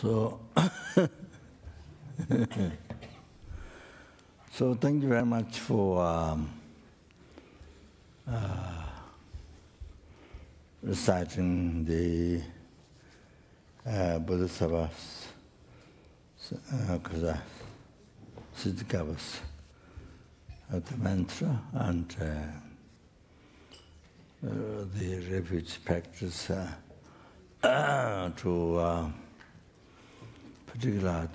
So, so thank you very much for reciting the Bodhisattvas, Siddhikavas, the mantra, and the refuge practice to particularly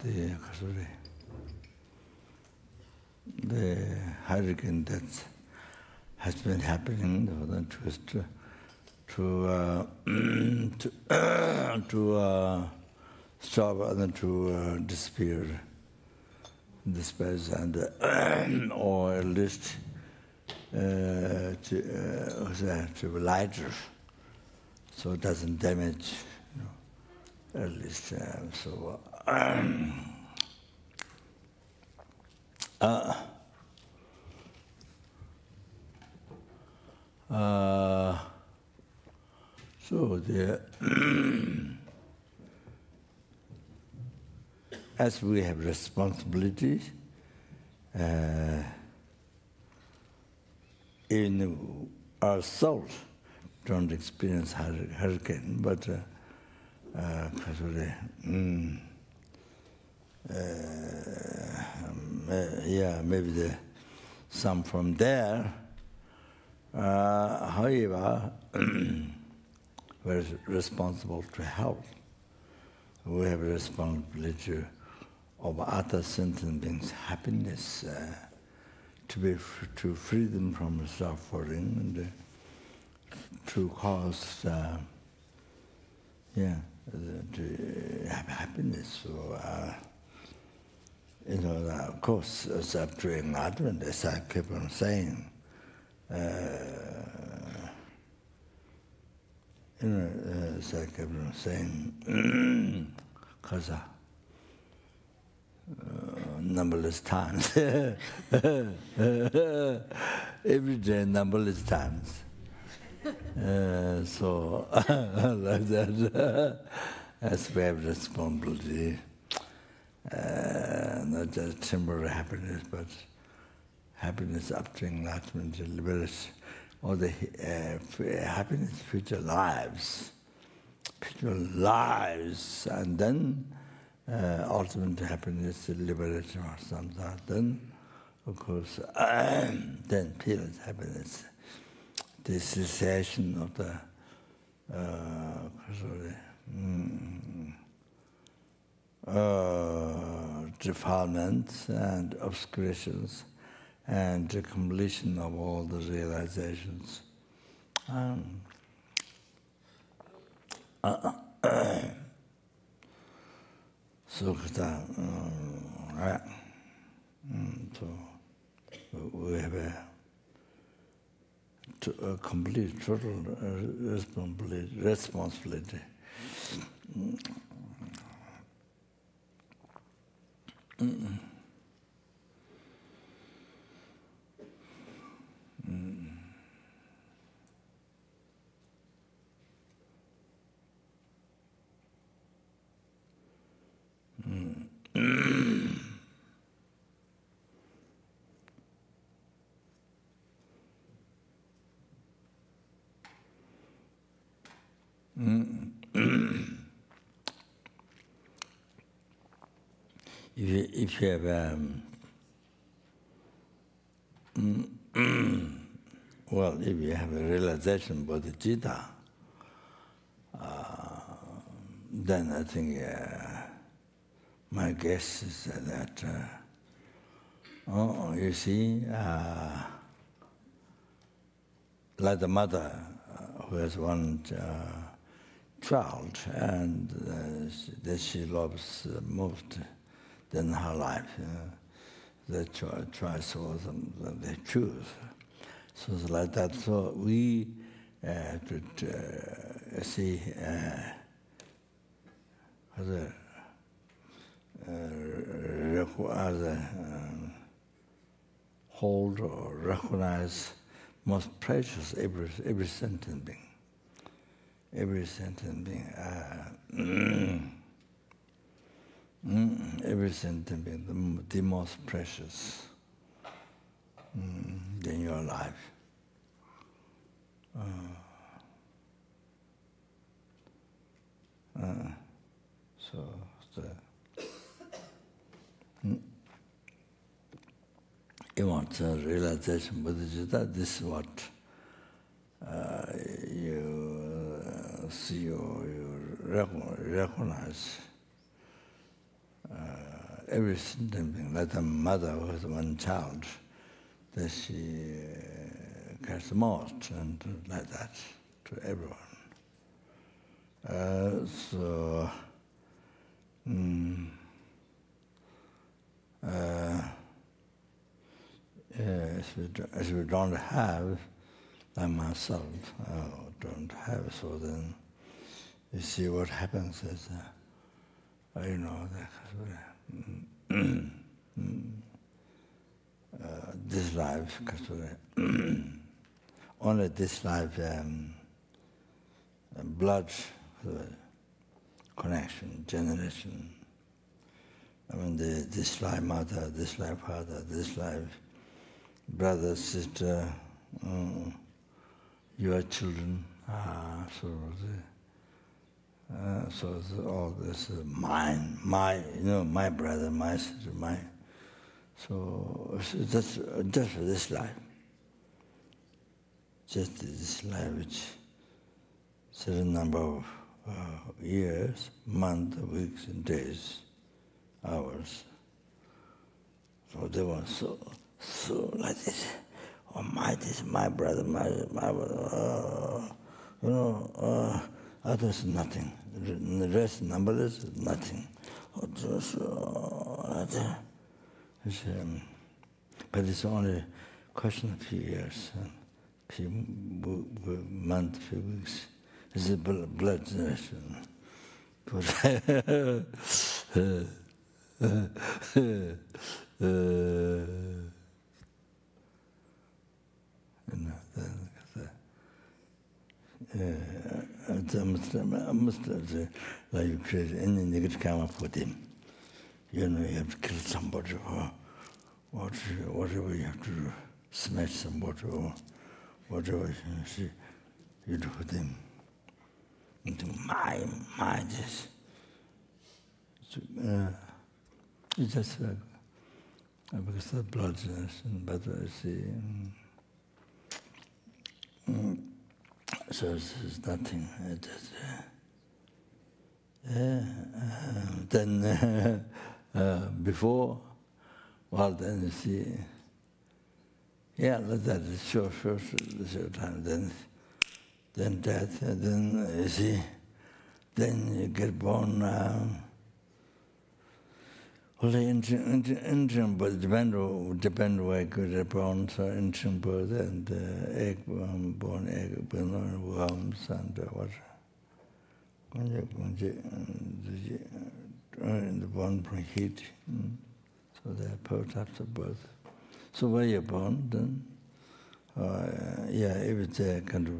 the hurricane that has been happening to stop and to disappear in the space, and or at least to be lighter, so it doesn't damage, at least. So the as we have responsibilities in our souls, don't experience hurricane, but yeah, maybe some from there. However, we're responsible to help. We have a responsibility of other sentient beings' happiness, to free them from suffering, and to cause, to have happiness. So, of course, it's up to enlightenment, as I keep on saying. As I kept on saying, because numberless times, every day, numberless times. So, like that, as we have responsibility, not just temporary happiness, but happiness up to enlightenment, liberation, or the happiness, future lives, and then ultimate happiness, liberation or something. Then, of course, then feelings happiness, the cessation of the defilements and obscurations, and the completion of all the realizations. So we have a complete, total responsibility. If you have well, if you have a realization bodhicitta, then I think my guess is that you see, like the mother who has one child, and that she loves most than her life. They try so they choose. So it's like that. So we could see hold or recognize most precious every sentient being. Every sentient being. every sentiment, the most precious in your life. You want realization, Buddha, this is what you see or you recognize. Every sentiment, like a mother who has one child, that she cares the most, and like that to everyone. As we don't have, like myself, don't have, so then you see what happens is, you know, this life, only this life, blood connection, generation. I mean, this life mother, this life father, this life brother, sister, your children, so all this is mine, my brother, my sister, mine. So that's just for this life. Just this life, which certain number of years, months, weeks, and days, hours. So they were so like this. Oh this is my brother, my brother. Others nothing. The rest numberless, nothing. But it's only a question of few years, few months, few weeks. It's a blood generation. Like you create any negative karma for them. You know, you have to kill somebody or whatever you have to do, smash somebody or whatever you do for them. Into my this. It's just because of blood generation, but I see. So it's nothing. Then before, well, then you see, like that is short time. Then death, and then you see, then you get born. Only interim birth depend where you get born. So interim birth and egg born, egg born, worms and what. Born from heat. So there are 4 types of birth. So when you're born, then if it's a kind of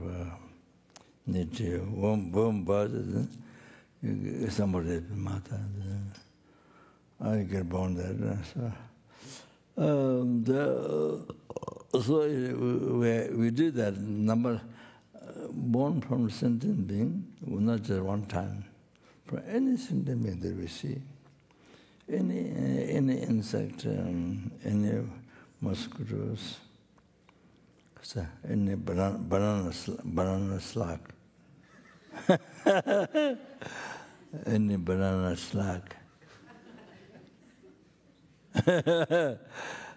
need warm birth, then you somebody mother. I get born there. So we do that number. Born from sentient being, not just one time. For any sentient being that we see, any insect, any mosquitoes, any banana slug, any banana slug.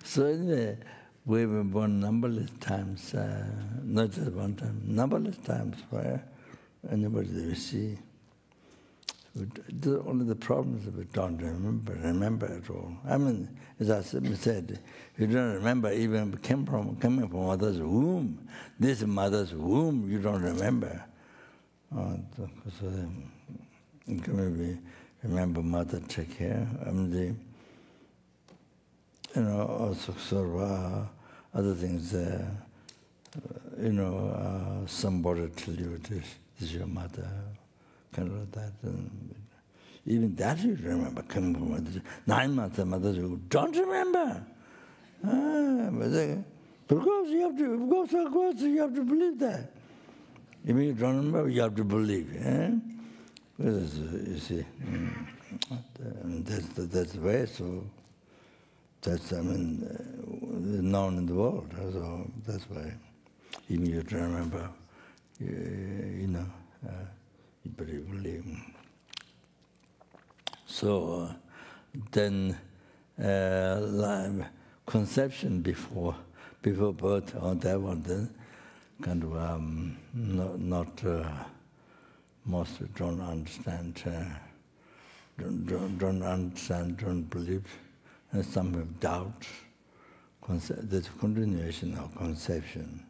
So anyway, we've been born numberless times, not just one time, numberless times for anybody that we see. Only the problem is that we don't remember at all. I mean, as I said, you don't remember even coming from mother's womb. This mother's womb, you don't remember. So you can maybe remember mother take care. I mean, also sort of other things, somebody tell you this is your mother, kind of like that. And Even that you remember, coming from mother. 9 months, the mother said, don't remember. Because you have to believe that. If you don't remember, you have to believe. You see, that's the way. So that's known in the world. So that's why, even you don't remember, you better believe. So then, conception before birth or that one, then kind of not most don't understand, don't understand, don't believe, and some have doubt. There's a continuation of conception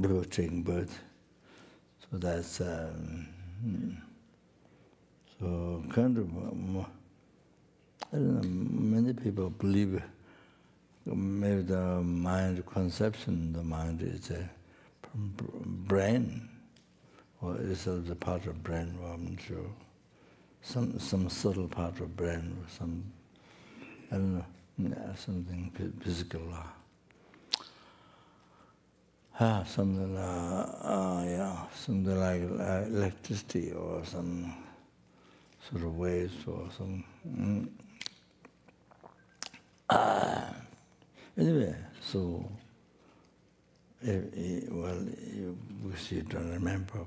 before taking birth. So that's so kind of I don't know. Many people believe maybe the mind conception, the mind is a brain, or is a part of brain. I'm not sure. Some subtle part of brain, or some I don't know, something physical. Something something like electricity or some sort of waves or some. Anyway, so you don't remember,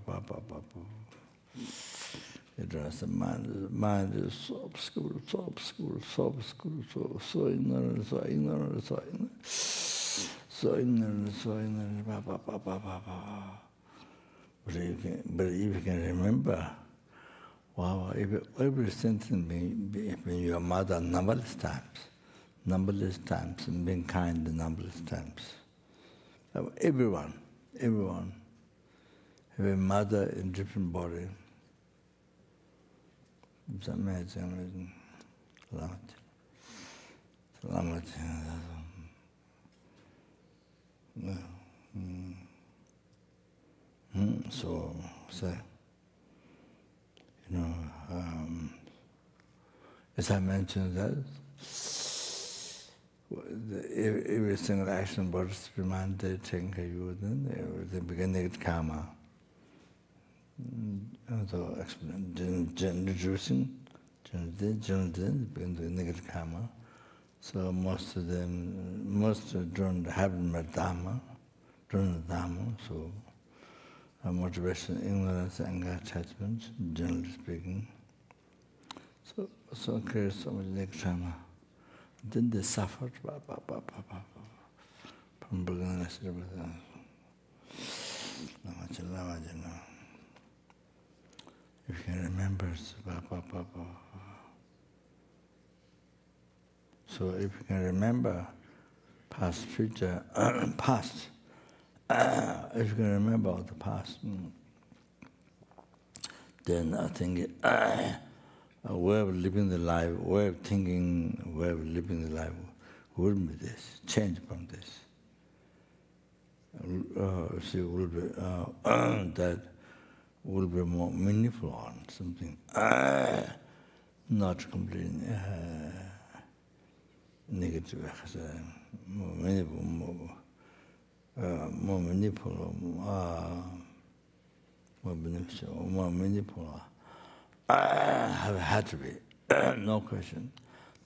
you don't the mind is so obscure, so ignorant, so ignorant. But if you can remember, wow, every sentence being your mother numberless times, and being kind numberless times. Everyone, have a mother in different body. It's amazing. Lama. So, as I mentioned that, every single action was reminded, taking care of you, then they begin to get karma. So, introducing, begin to negative karma. So most don't have Dharma, so motivation, ignorance, anger, attachment, generally speaking. So creates so much negative karma. Then they suffered from beginningness. If you can remember, so if you can remember past, future, past, if you can remember all the past, then I think a way of living the life, way of thinking, way of living the life wouldn't be this, change from this. Will be, that will be more meaningful on something, not completely negative, more meaningful, have had to be, no question.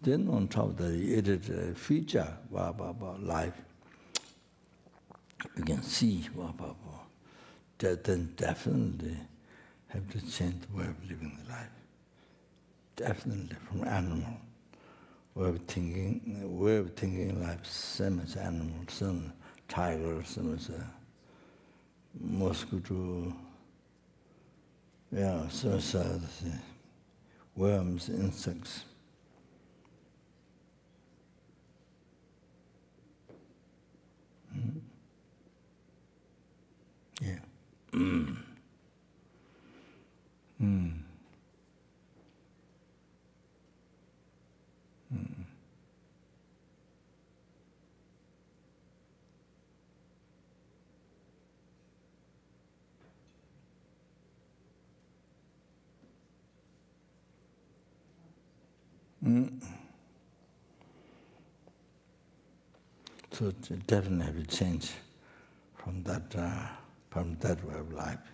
Then on top of that, you added future life. You can see that then definitely have to change the way of living the life. Definitely from animal. Way of thinking life, same as animals, some tigers, some as mosquito, some as worms, insects. Yeah. So it definitely have to change from that way of life.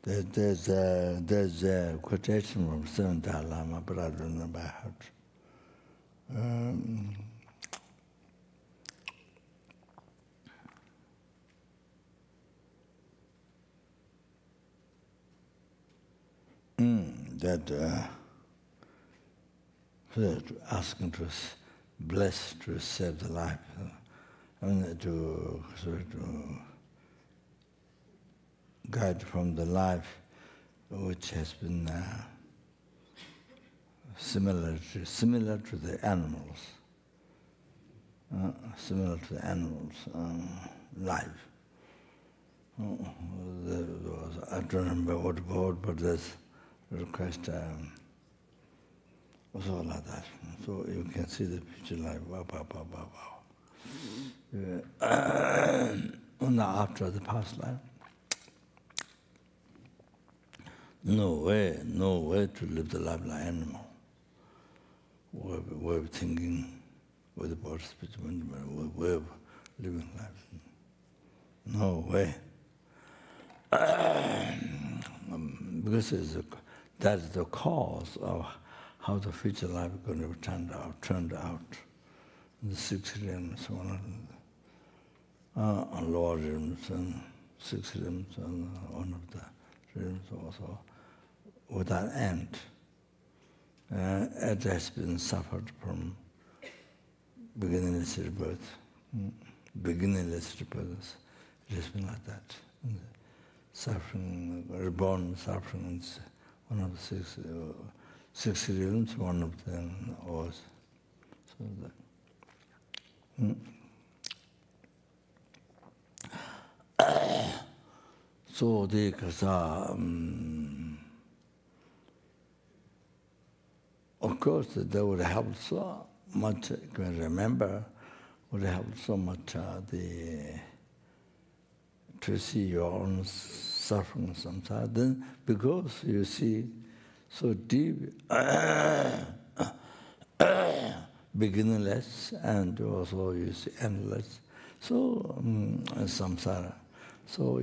There's a quotation from Seventh Lama, but I don't know by heart. Asking to bless to save the life, to guide from the life which has been similar to the animals, life. I don't remember what about, but there's request. Also like that. So you can see the future life. Wow. Now after the past life, no way to live the life like animal. Way of thinking with the body, speech, way of living life. No way. Because that's the cause of how the future life is going to be turned out. The 6 realms, lower realms and 6 realms, and one of the realms also, without end. It has been suffered from beginningless rebirth. Beginningless rebirth. It has been like that. Suffering, reborn suffering is one of the 6 realms, one of them was. So that. So the Kasa, of course, that would help so much. You can remember, would help so much to see your own suffering sometimes. Then, because you see so deep, beginningless, and also you see endless. So samsara. So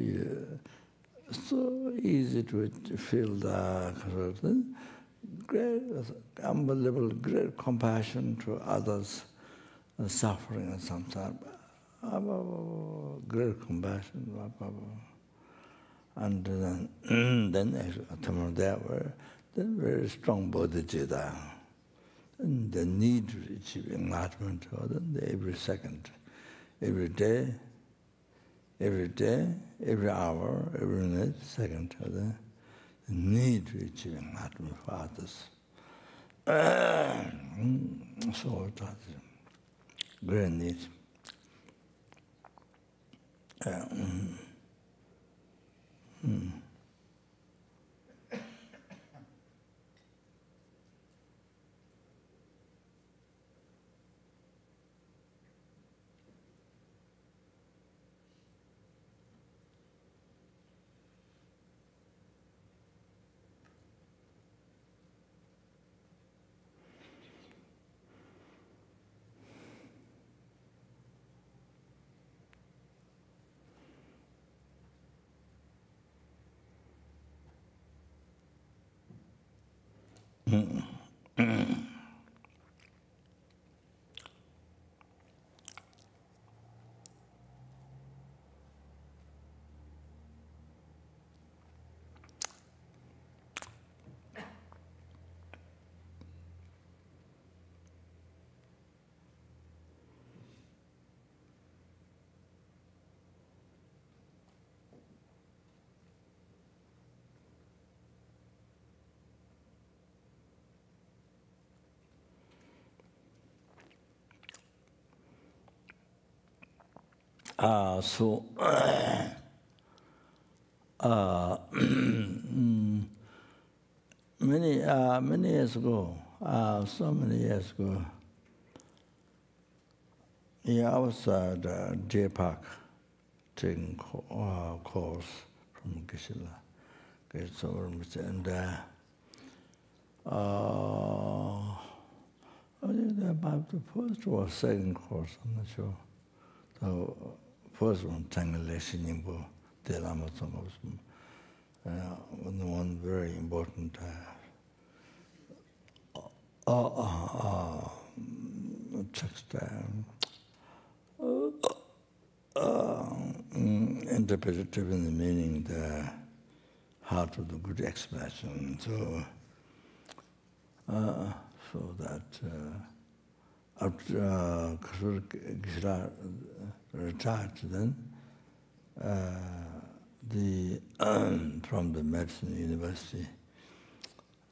easy to feel the great, unbelievable, great compassion to others suffering and samsara. Great compassion. And then there were very strong bodhicitta. And the need to achieve enlightenment, every second, every day, every hour, every minute, second, the need to achieve enlightenment for others. So it was great need. Many years ago, so many years ago, I was at J Park taking course from Geshe-la. Okay, so and about the first or second course, I'm not sure. The first one, Tangle Shinimbo, the Lama one very important text, interpretative in the meaning, the heart of the good expression. So, so that after Kishra retired, then from the medicine university,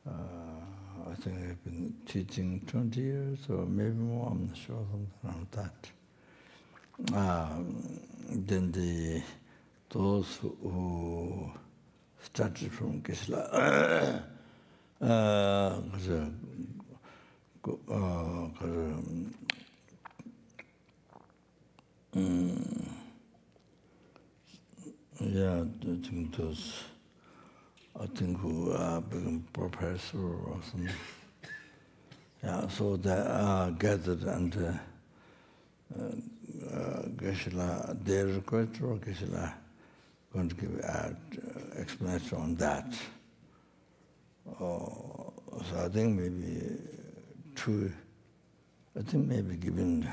I think I've been teaching 20 years or maybe more, I'm not sure, something like that. Then those who started from Kisla, yeah, I think who become professor or something. Yeah, so they gathered and Geshe-la, they requested or Geshe-la going to give explanation on that. So I think maybe given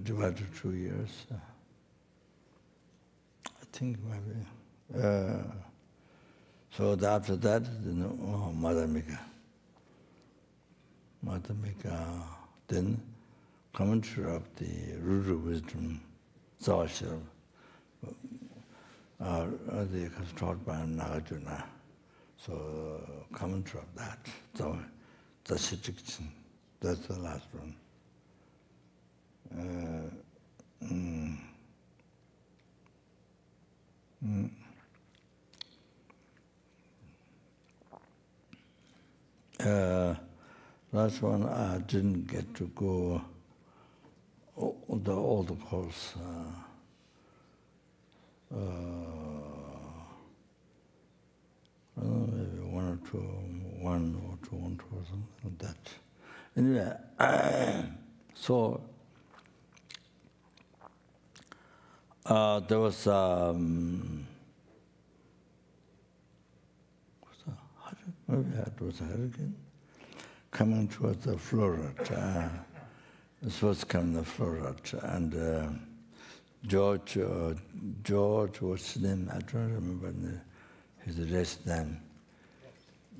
divided 2 years. I think maybe. So after that, Madhamika, then commentary of the Ruru Wisdom, Zawashir, they taught by Nagarjuna. So commentary of that, that's the last one. Last one, I didn't get to go all the course. Maybe one or two or something like that. Anyway, so there was maybe it was a hurricane coming towards the Florida. This was coming to Florida, and George, what's his name? I don't remember his last name.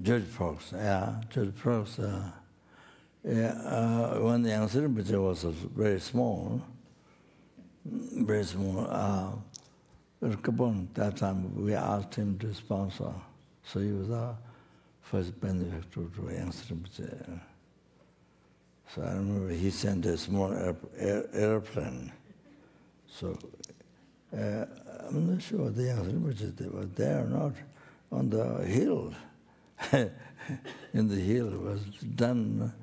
George Fox, yeah, George Fox. When the Rinpoche was very small. That time we asked him to sponsor, so he was our first benefactor to Rinpoche. So I remember he sent a small airplane. So I'm not sure the Rinpoche they were there or not. On the hill, in the hill was done,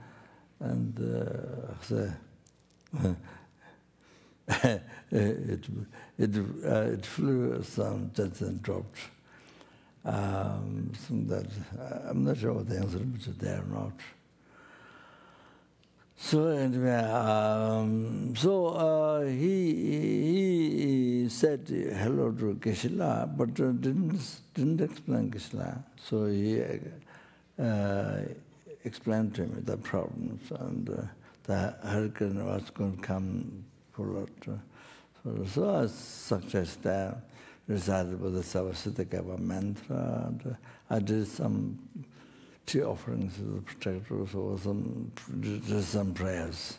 and it flew some jets and dropped. That I'm not sure what the answer is there or not. So anyway, he said hello to Geshe-la, but didn't explain Geshe-la. So he explained to me the problems, and the hurricane was going to come full. So I suggested recited with the Savasiddhikava mantra, and I did some tea offerings to the protector, so did some prayers.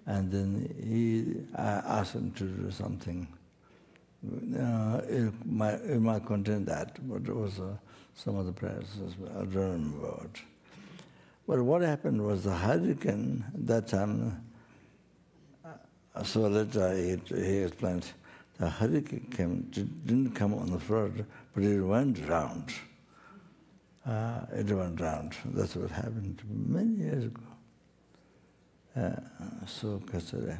And then I asked him to do something. It might contain that, but it was some of the prayers as well. I don't remember what. But what happened was the hurricane that time, so later he explained, the hurricane didn't come on the flood, but it went round. It went round. That's what happened many years ago. So, Kasare.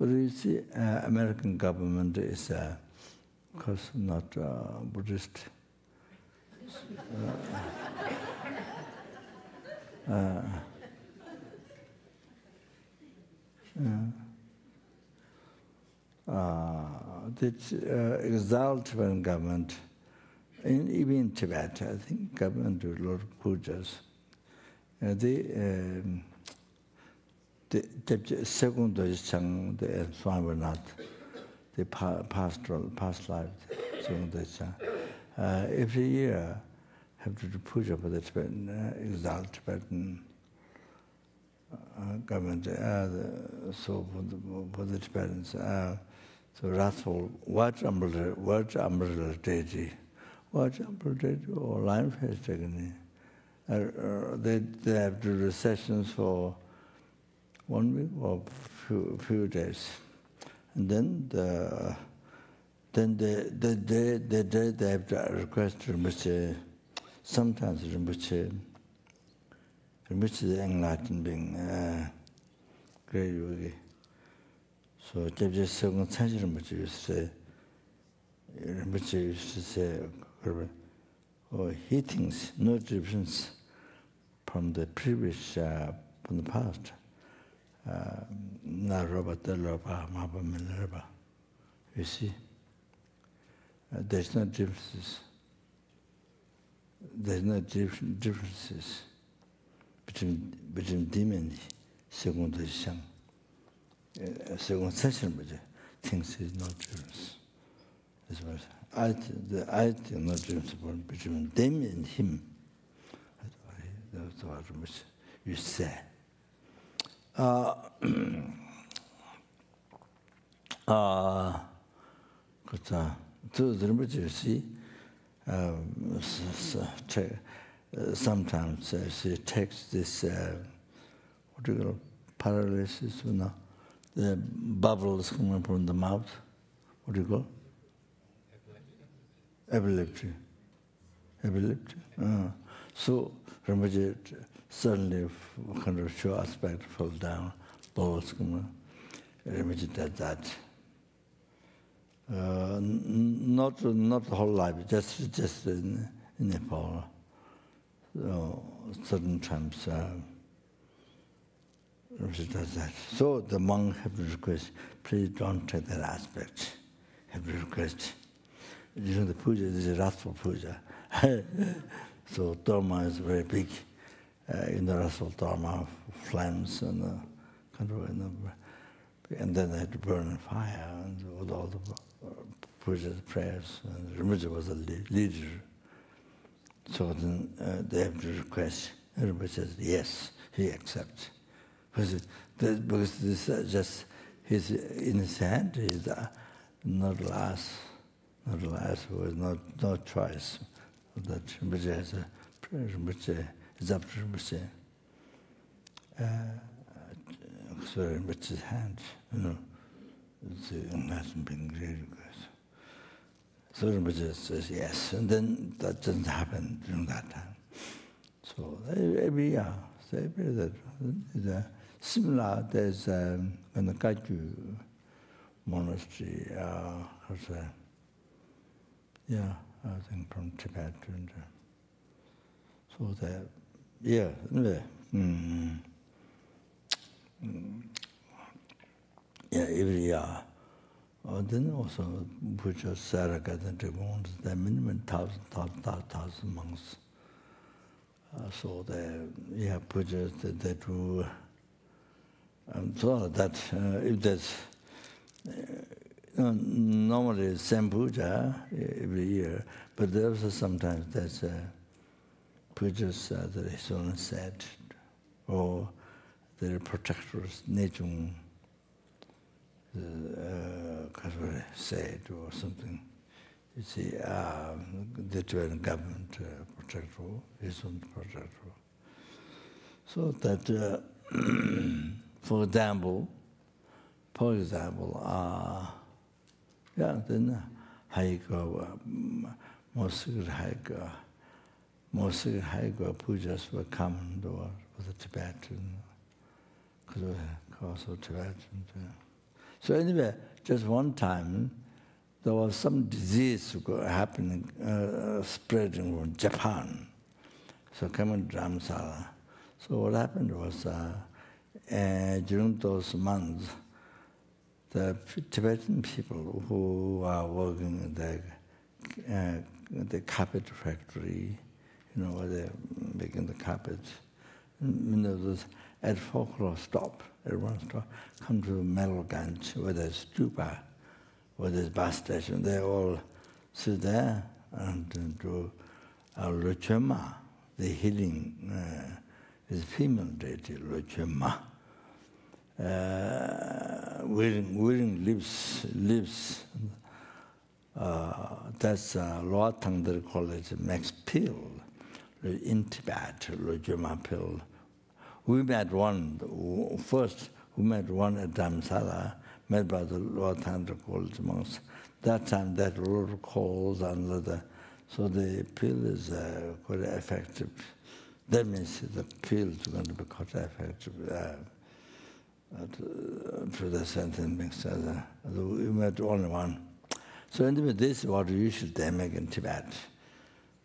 But you see, American government is, of course, not Buddhist. This exiled Tibetan government, even in Tibet, I think government do a lot of pujas. The second Dojang, the Swamanath, the past life, second Dojang. Every year, have to do puja for the Tibetan, exiled Tibetan government. So for the Tibetans, so wrathful, watch umbrella deity, or line face taken. They have to do sessions for 1 week or few days, and then they have to request Rinpoche. Sometimes Rinpoche is enlightened being great yogi. So Jebje Segung Chanchi Rinpoche used to say, he thinks no difference from the previous, from the past. You see, there's no differences. There's no differences between them and second Dojang. Second session, but things is no difference. I think no difference between them and him. That's what you say. You see, sometimes she takes this, what do you call, paralysis, you know, the bubbles coming from the mouth. What do you call? Epilepsy. Epilepsy. So Rinpoche suddenly, kind of show aspect, fall down, bubbles coming. Rinpoche did that. Not the whole life, just in Nepal. So certain times, Rinpoche does that. So the monk have to request, please don't take that aspect. Have to request. During the puja, this is wrathful puja. So dharma is very big. In the wrathful dharma, flames and and then they had to burn fire and all the pujas, prayers. And Rinpoche was the leader. So then they have to request. Everybody says yes, he accepts. Because this just his in his hand is not last, was no choice. That Rinpoche has a prayer. Rinpoche is up to Rinpoche. So Rinpoche's hand, you know, it's hasn't been really good. So Rinpoche says yes, and then that doesn't happen during that time. So every year, similar. There's in the Kaju monastery, I think from Tibet. So that, every year. Then also puja Saraka, the minimum 1,000 monks. So they, pujas they do. So that if there's normally same puja every year, but there also sometimes there's pujas that is only said, or the protectors, Nejung said or something. You see, the Tibetan government protector is on protector. So that, for example, then Haiga, most Haiga pujas were common for the Tibetan, because of Tibetan. So anyway, just one time, there was some disease happening, spreading from Japan. So coming to Dharamsala. So what happened was, during those months, the Tibetan people who are working in the carpet factory, where they're making the carpets, at 4 o'clock stop, everyone stop, come to Melganj, where there's stupa, where there's bus station. They all sit there and do Lochema, the healing, is female deity, Lochema. Wearing lips. That's Lower Tang, they call it max pill, in Tibet, Lochema pill. We met one at Dharamsala, met by the Lower Tang, they call it monks. That time, that wrote calls and other. So the pill is quite effective. That means the pill is going to be quite effective. To the sentence makes we met only one. So anyway, this is what usually they make in Tibet.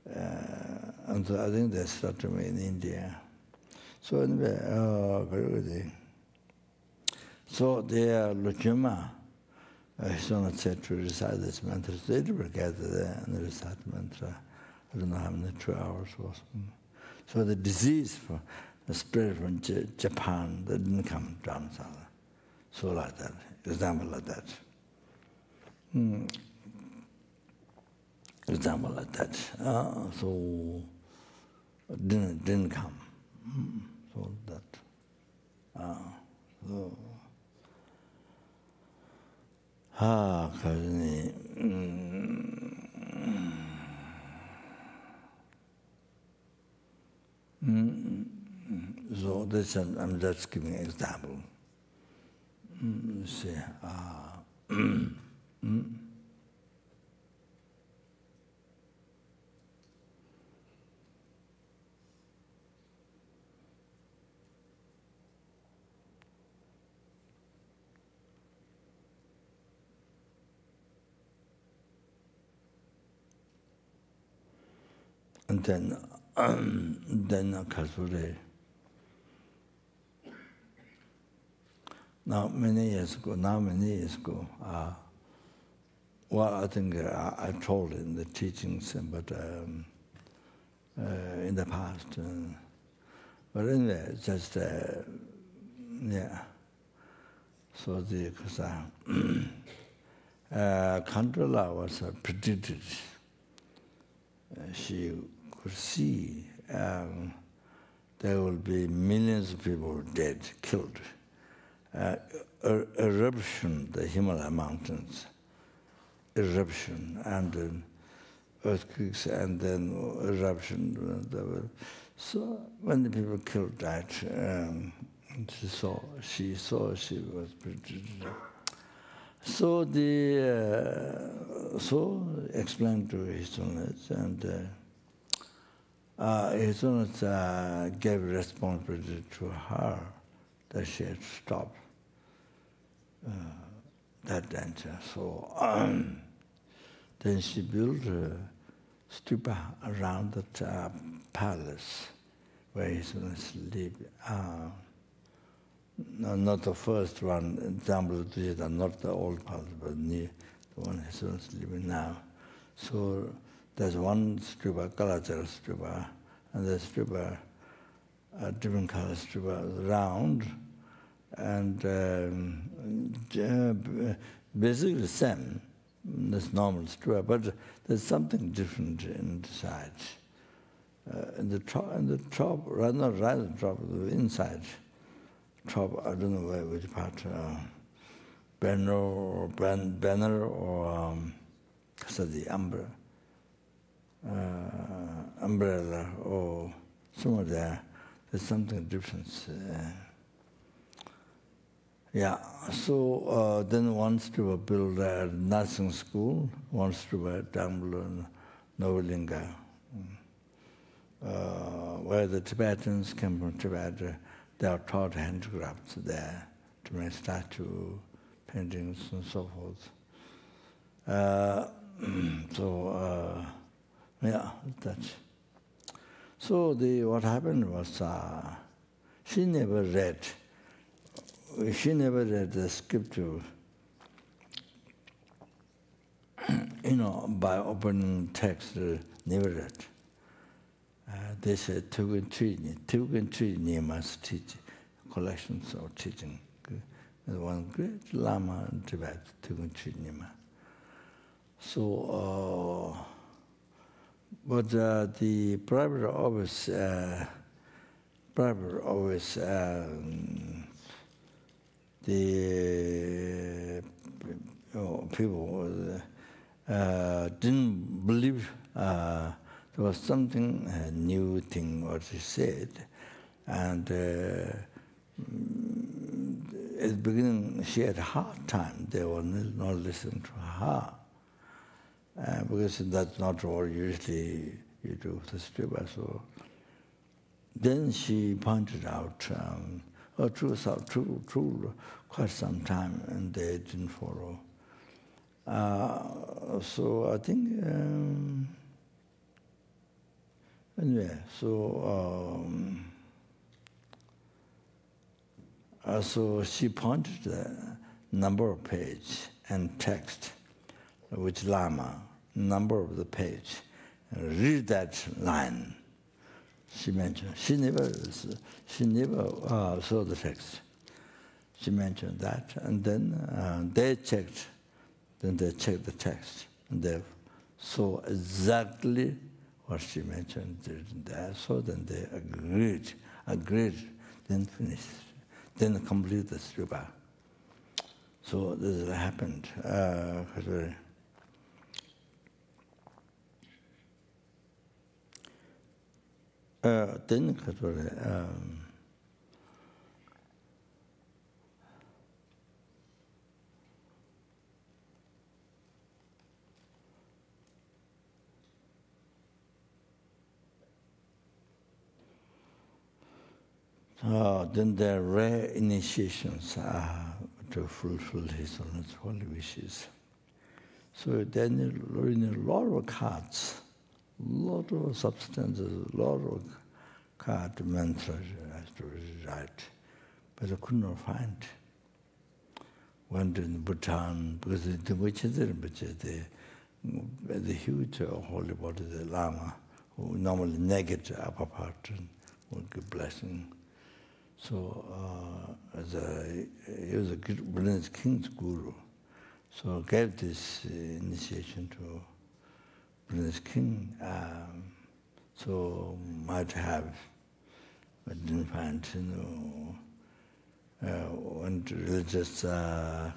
And so I think they started in India. So anyway, very good. So the Lochema, he's not said to recite this mantra. So they will gather there and recite the mantra. I don't know how many, 2 hours or something. So the disease spread from Japan, that didn't come to Dharamsala. So like that, example like that. Example like that. So didn't come. So that. So this, I'm just giving an example. See, and then Kasure. Now many years ago, well, I think I told in the teachings, but in the past. But anyway, just yeah. So because Kandala was predicted. She could see there will be millions of people dead, killed. Eruption, the Himalaya mountains, eruption, and then earthquakes, and then eruption. So when the people killed that, she was predicted. So so explained to His Holiness, and His Holiness gave responsibility to her that she had to stop that danger. So then she built a stupa around the palace where His Holiness lived. No, not the first one, not the old palace, but the one His Holiness living now. So there's one stupa, Kalachara stupa, and the stupa, different color stupa, round, and basically the same. That's normal stupa, but there's something different inside. In the top, rather not right at the top, the inside. Top, I don't know which part, banner or the umbrella or somewhere there. There's something different. Yeah, so then wants to build a nursing school, wants to down below in Novalinga, where the Tibetans came from Tibet. They are taught handicrafts there to make statue, paintings and so forth. Yeah, that's. So what happened was she never read the scripture, by opening text, never read. They said Tugun Tree Nima's teaching, collections of teaching. One great Lama in Tibet, Tugun Tree Nima. So, but the private office, the people didn't believe there was something new thing what she said, and at the beginning she had a hard time. They were not listening to her because that's not what usually you do with the Stupa. So then she pointed out, true, quite some time, and they didn't follow. So I think, anyway, so she pointed the number of page and text, which Lama, number of the page, read that line. She mentioned she never saw the text. She mentioned that, and then they checked. Then they checked the text, and they saw exactly what she mentioned there. So then they agreed, then finished, then complete the Stupa. So this happened. Then then there are rare initiations to fulfill his holy wishes. So then a lot of cards, a lot of substances, a lot of card mantras has to write, but I could not find. Went in Bhutan, because the huge holy body, the Lama, who normally negate the upper part and would give blessing. So he was a brilliant king's guru. So gave this initiation to British king. So might have, but didn't find, went religious, the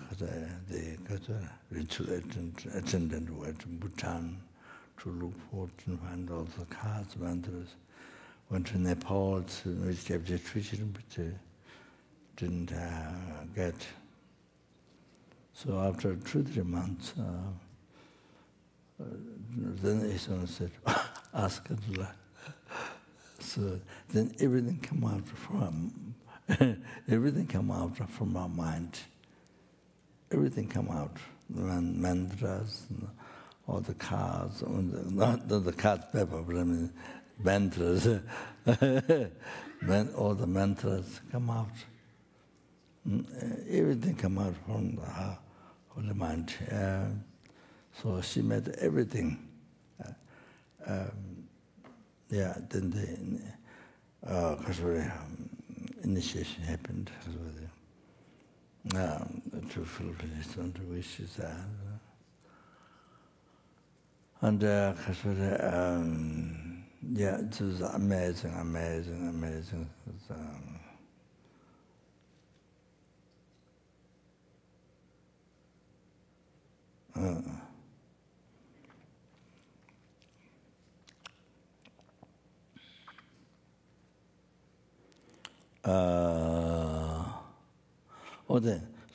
ritual attendant went to Bhutan to look for, didn't find all the cards, mantras. Went to Nepal to which gave the treatment, but didn't get. So after 2-3 months, then his son said, ask Allah. So then everything came out from our mind. Everything came out, the mantras, all the cards, not the card paper, but I mean mantras. All the mantras come out. Everything come out from the holy mind. So she made everything. Then the initiation happened. To fulfill his own wishes. And it was amazing.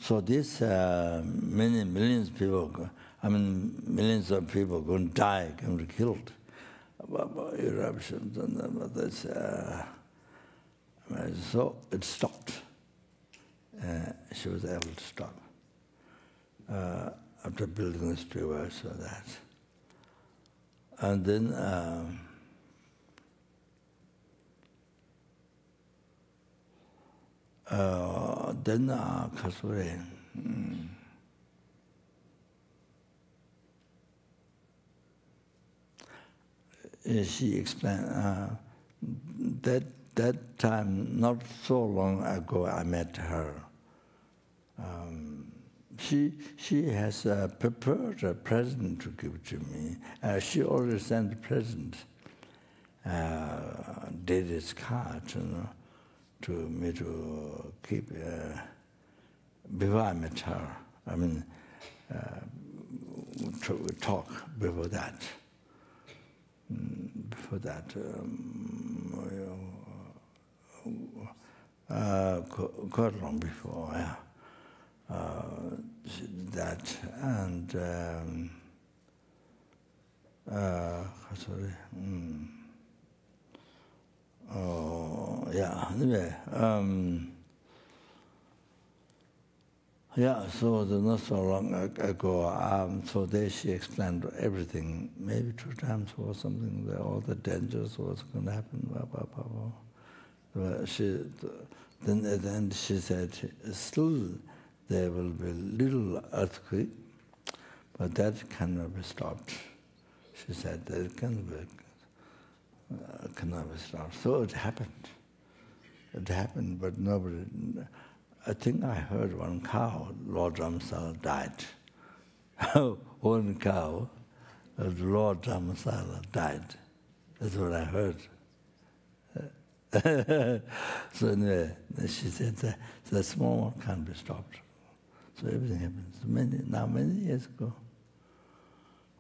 So this millions of people, millions of people going to die, going to be killed by eruptions and this. So it stopped. She was able to stop. after building the stairwell, so that. And then Kasuri, she explained that time, not so long ago, I met her. She has prepared a present to give to me. She already sent a present, did this card, to me to keep. Before I met her, I mean, we talk before that. Before that, quite long before, yeah. That and sorry. Oh yeah. Anyway, yeah. So not so long ago, so there she explained everything. Maybe 2 times or something. All the dangers was going to happen. Blah, blah, blah, blah. Then at the end she said, still there will be little earthquake, but that cannot be stopped. She said that cannot be stopped. So it happened. It happened, but nobody. I think I heard one cow, Lord Ramsala, died. One cow, Lord Ramsala died. That's what I heard. So anyway, she said the small one can't be stopped. So everything happens. Many years ago,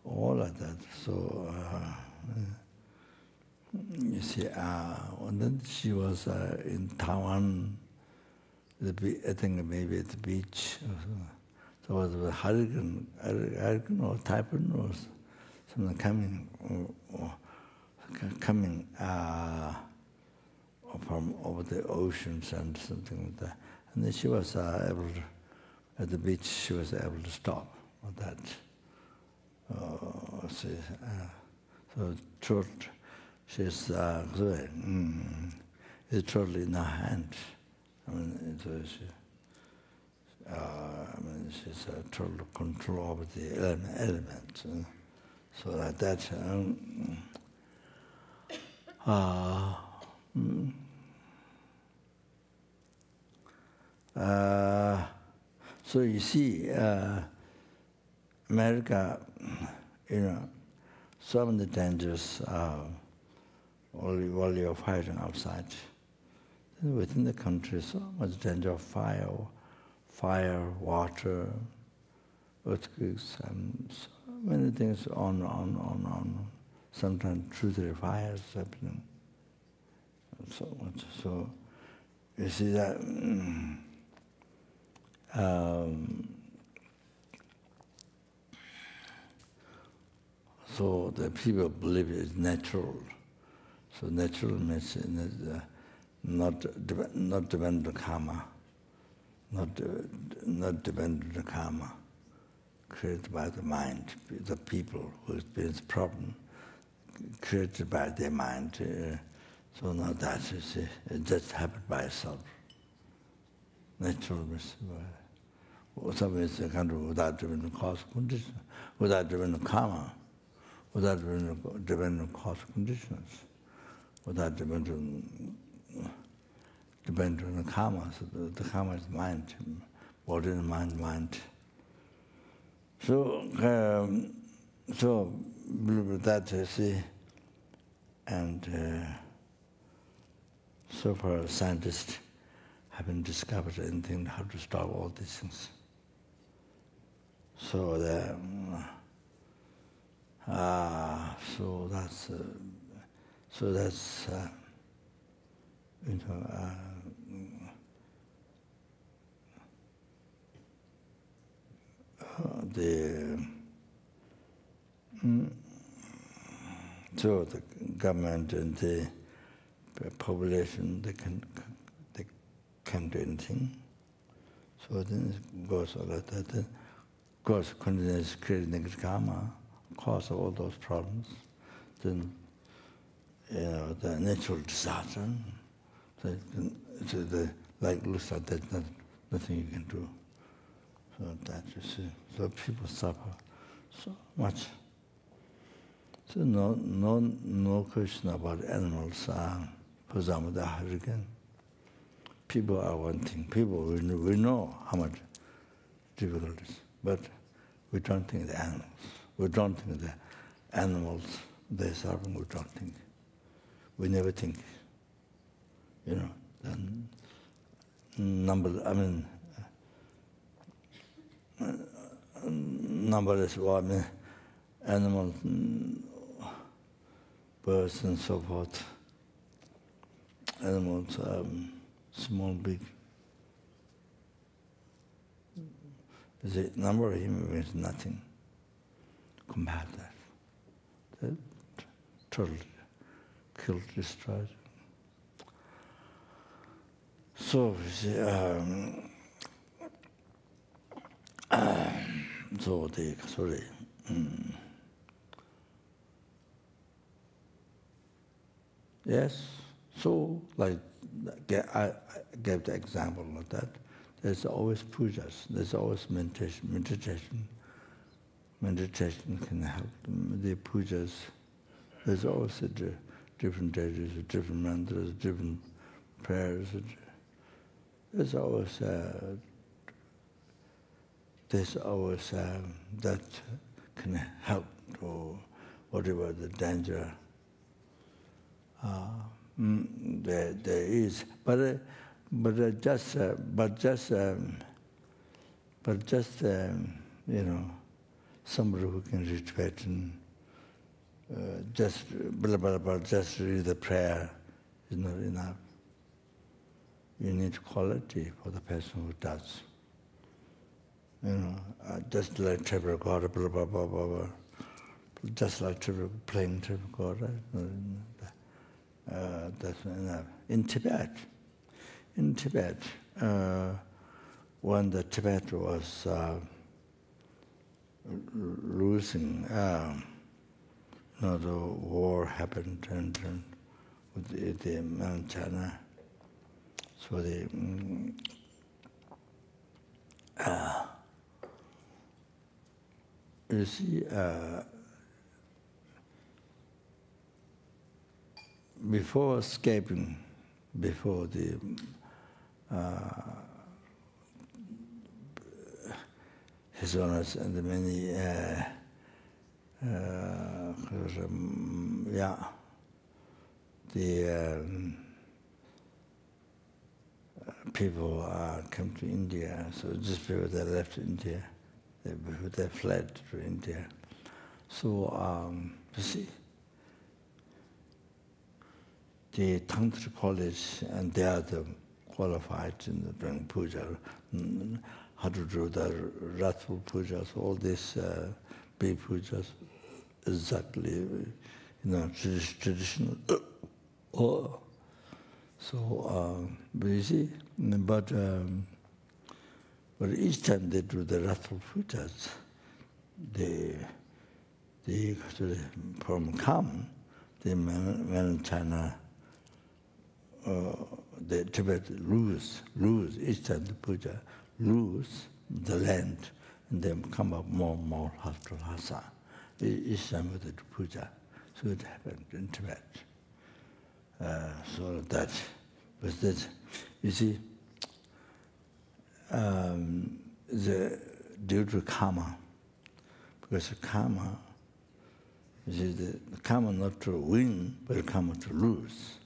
all like that. So you see, and then she was in Taiwan. I think maybe at the beach. There was a hurricane or typhoon or something coming from over the oceans and something like that. And then she was able to, at the beach, she was able to stop that. So truth, she's it's totally in her hand. I mean, she's total control over the elements. So like that. So you see, America, so many dangers while you're fighting outside. Within the country, so much danger of fire, water, earthquakes, and so many things on. Sometimes truthful fires happening. So much. So you see that. So the people believe it's natural. So natural means not depend on karma, not depend on the karma created by the mind. The people who experience problem created by their mind. So now that it just happened by itself. Natural means some is a kind of without depending on cause condition, without depending on karma, without depending on cause conditions, without depending on the karma. So the karma is mind, body and mind. So that you see, and so far scientists haven't discovered anything how to stop all these things. So that's so the government and the population, they can't do anything. So then it goes like that. course, continues creating negative karma, cause all those problems. Then, the natural disaster, like looks like that, nothing you can do. So that you see, so people suffer so much. So no question about animals. For example, the hurricane. People are one thing. People we know how much difficulties, but we don't think the animals. We don't think the animals they're suffering. We don't think. We never think. Then numberless animals, birds and so forth. Animals, small, big. The number of human beings is nothing compared to that. That totally killed, destroyed. So, yes, so like I gave the example of that. There's always pujas, there's always meditation. Meditation can help the pujas. There's always different deities, different mantras, different prayers. There's always that can help to whatever the danger there is. But just somebody who can read Tibetan, just read the prayer is not enough. You need quality for the person who does. Just like triple God, blah, blah, blah, blah, blah. Just like playing triple God, that's not enough. In Tibet, when the Tibet was losing, the war happened and with the mainland China. So you see, before escaping, before the His Honours and the many people came to India. So just before they left India, before they fled to India. So you see, the Tantra College, and they are the qualified in the doing puja, how to do the wrathful pujas, all these big pujas, exactly, traditional. So, but you see, but each time they do the wrathful pujas, they from calm, the mainland China, the Tibet lose each time the puja, lose the land, and then come up more after Lhasa. Each time with the puja. So it happened in Tibet. So that was that. You see, due to karma, because karma, you see, the karma not to win, but karma to lose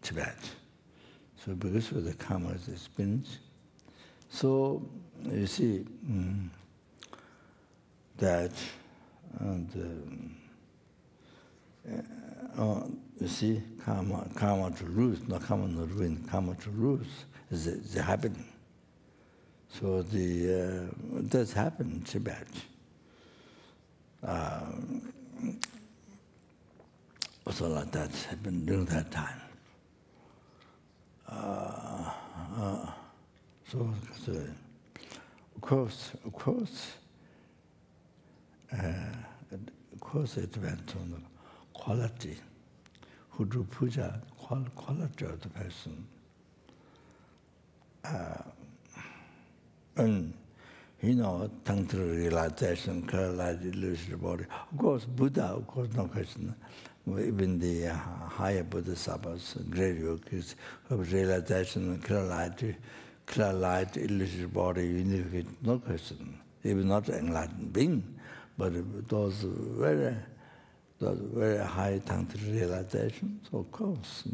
Tibet. So because of the karma is experience, so you see that, and you see, karma to lose, not karma not win, karma to lose is happening. So that's happened in Tibet. So like that happened during that time. So of course, Of course, it depends on the quality. Who do puja, quality of the person. And, tantra realization, clear-light, illusory body. Of course, Buddha, of course, no question. Even the higher Bodhisattvas, great yogis, of realization, clear-light, illusory body, unified, no question. Even not enlightened being, but those very high tantra realizations, of course.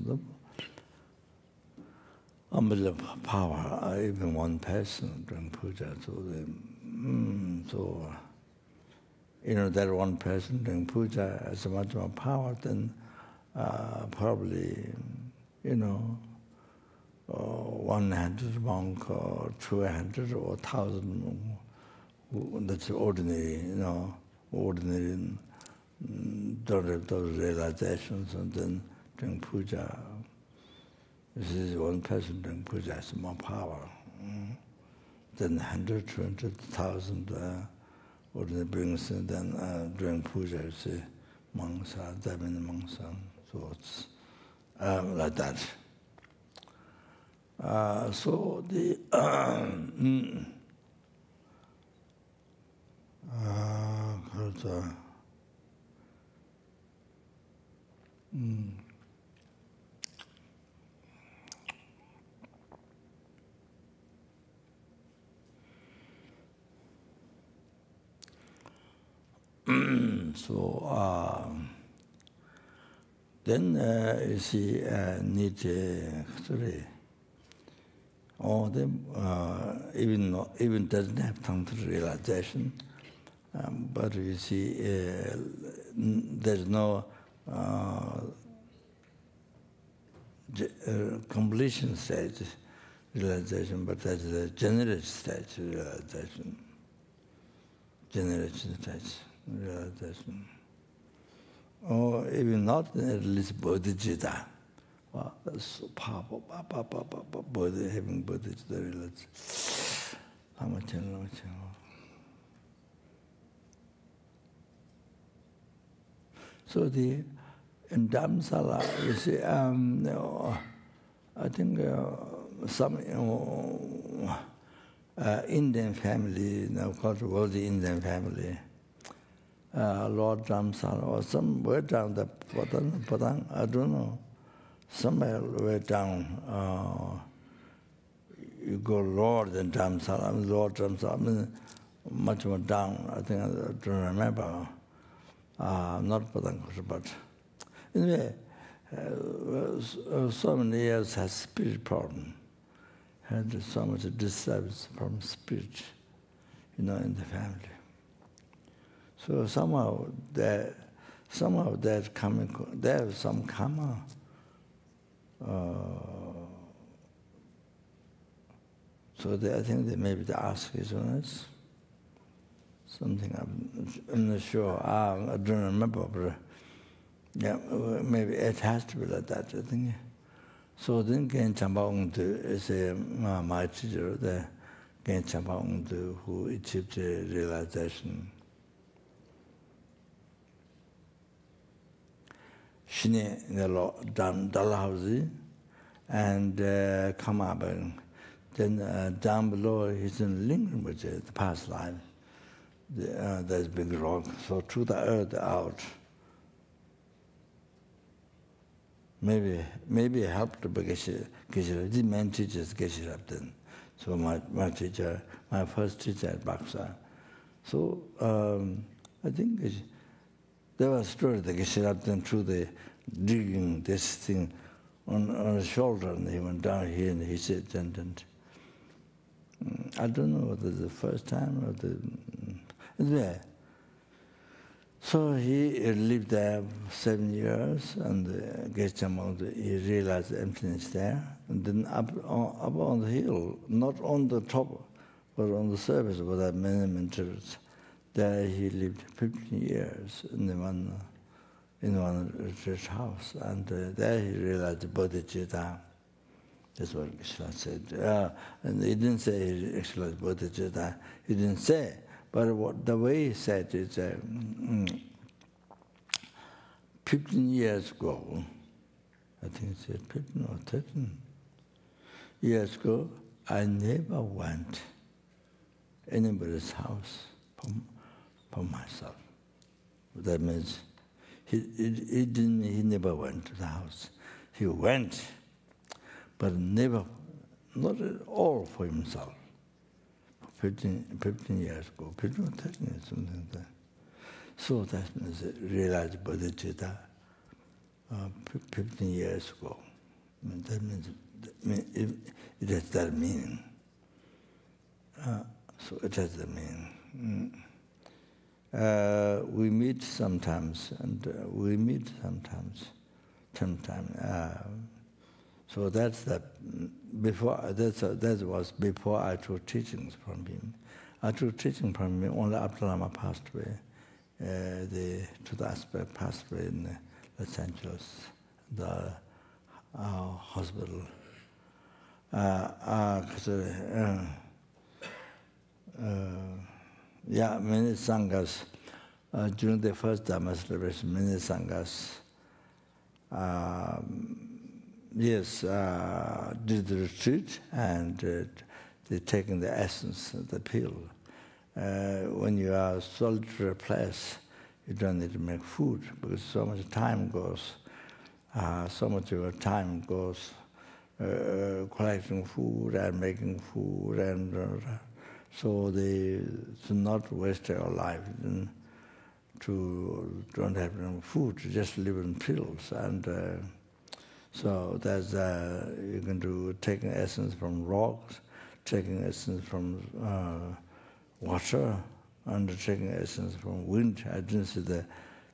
Unbelievable power, even one person doing puja. That one person doing puja has much more power than probably, 100 monk or 200 or 1,000. That's ordinary, ordinary. Don't have those realizations, and then doing puja. This is one person doing puja has more power. Then 100, 200, 1,000 ordinary brings, and then doing puja is monks, that many monks, so it's like that. So the then you see need sorry. Even doesn't have tantra realization, but you see there's no completion stage realization, but there's a generate stage realization. Generation stage realization. Or even not at least bodhicitta. Wow, that's so powerful. Having bodhicitta realization. So in Dharamsala, you see, I think some Indian family, called worldly Indian family, Lord Dharamsala, or somewhere down the Padang, I don't know, somewhere way down, you go Lord and Dharamsala, Lord Dharamsala, much more down, I think, I don't remember, not Padang, but anyway, so many years has spirit problem. Had so much disturbance from spirit, in the family. So somehow that coming, there's some karma. So I think maybe they ask his owners something. I'm not sure. I don't remember, but yeah, maybe it has to be like that, I think. So then Gen Champa is my teacher, the Gen Champa who achieved the realization. Shine Dalhousie and come up, and then down below he's in Rinpoche, the past life. There's big rock, so through the earth out. Maybe helped to Geshe-la. The main teachers Geshe-la then. So my teacher, my first teacher at Baksa. So I think there was a story that Geshe-la then through the digging this thing on his shoulder, and he went down here and he said, and I don't know whether the first time or anyway. So he lived there 7 years, and he realized the emptiness there. And then up on the hill, not on the top, but on the surface, without many mentors, there he lived 15 years in one church house, and there he realized the bodhicitta. That's what Geshe-la said. And he didn't say he realized bodhicitta. He didn't say, But the way he said is, 15 years ago, I think it's 15 or 13 years ago, I never went anybody's house for myself. That means he never went to the house. He went, but never, not at all for himself. 15 years ago, 15 or 13 years, something like that. So that means realized bodhicitta 15 years ago. That means it has that meaning. So it has the meaning. We meet sometimes, and we meet sometimes. So that's that. That was before I took teachings from him. I took teaching from him only after Lama passed away. To the aspect passed away in Los Angeles, the hospital. Many sanghas, during the first Dhamma celebration, many sanghas, did the retreat and they taken the essence of the pill. When you are a solitary place, you don't need to make food because so much time goes, so much of your time goes collecting food and making food, and so they should not waste their life to don't have enough food, to just live on pills. And so that's you can do taking essence from rocks, taking essence from water, and taking essence from wind. I didn't see the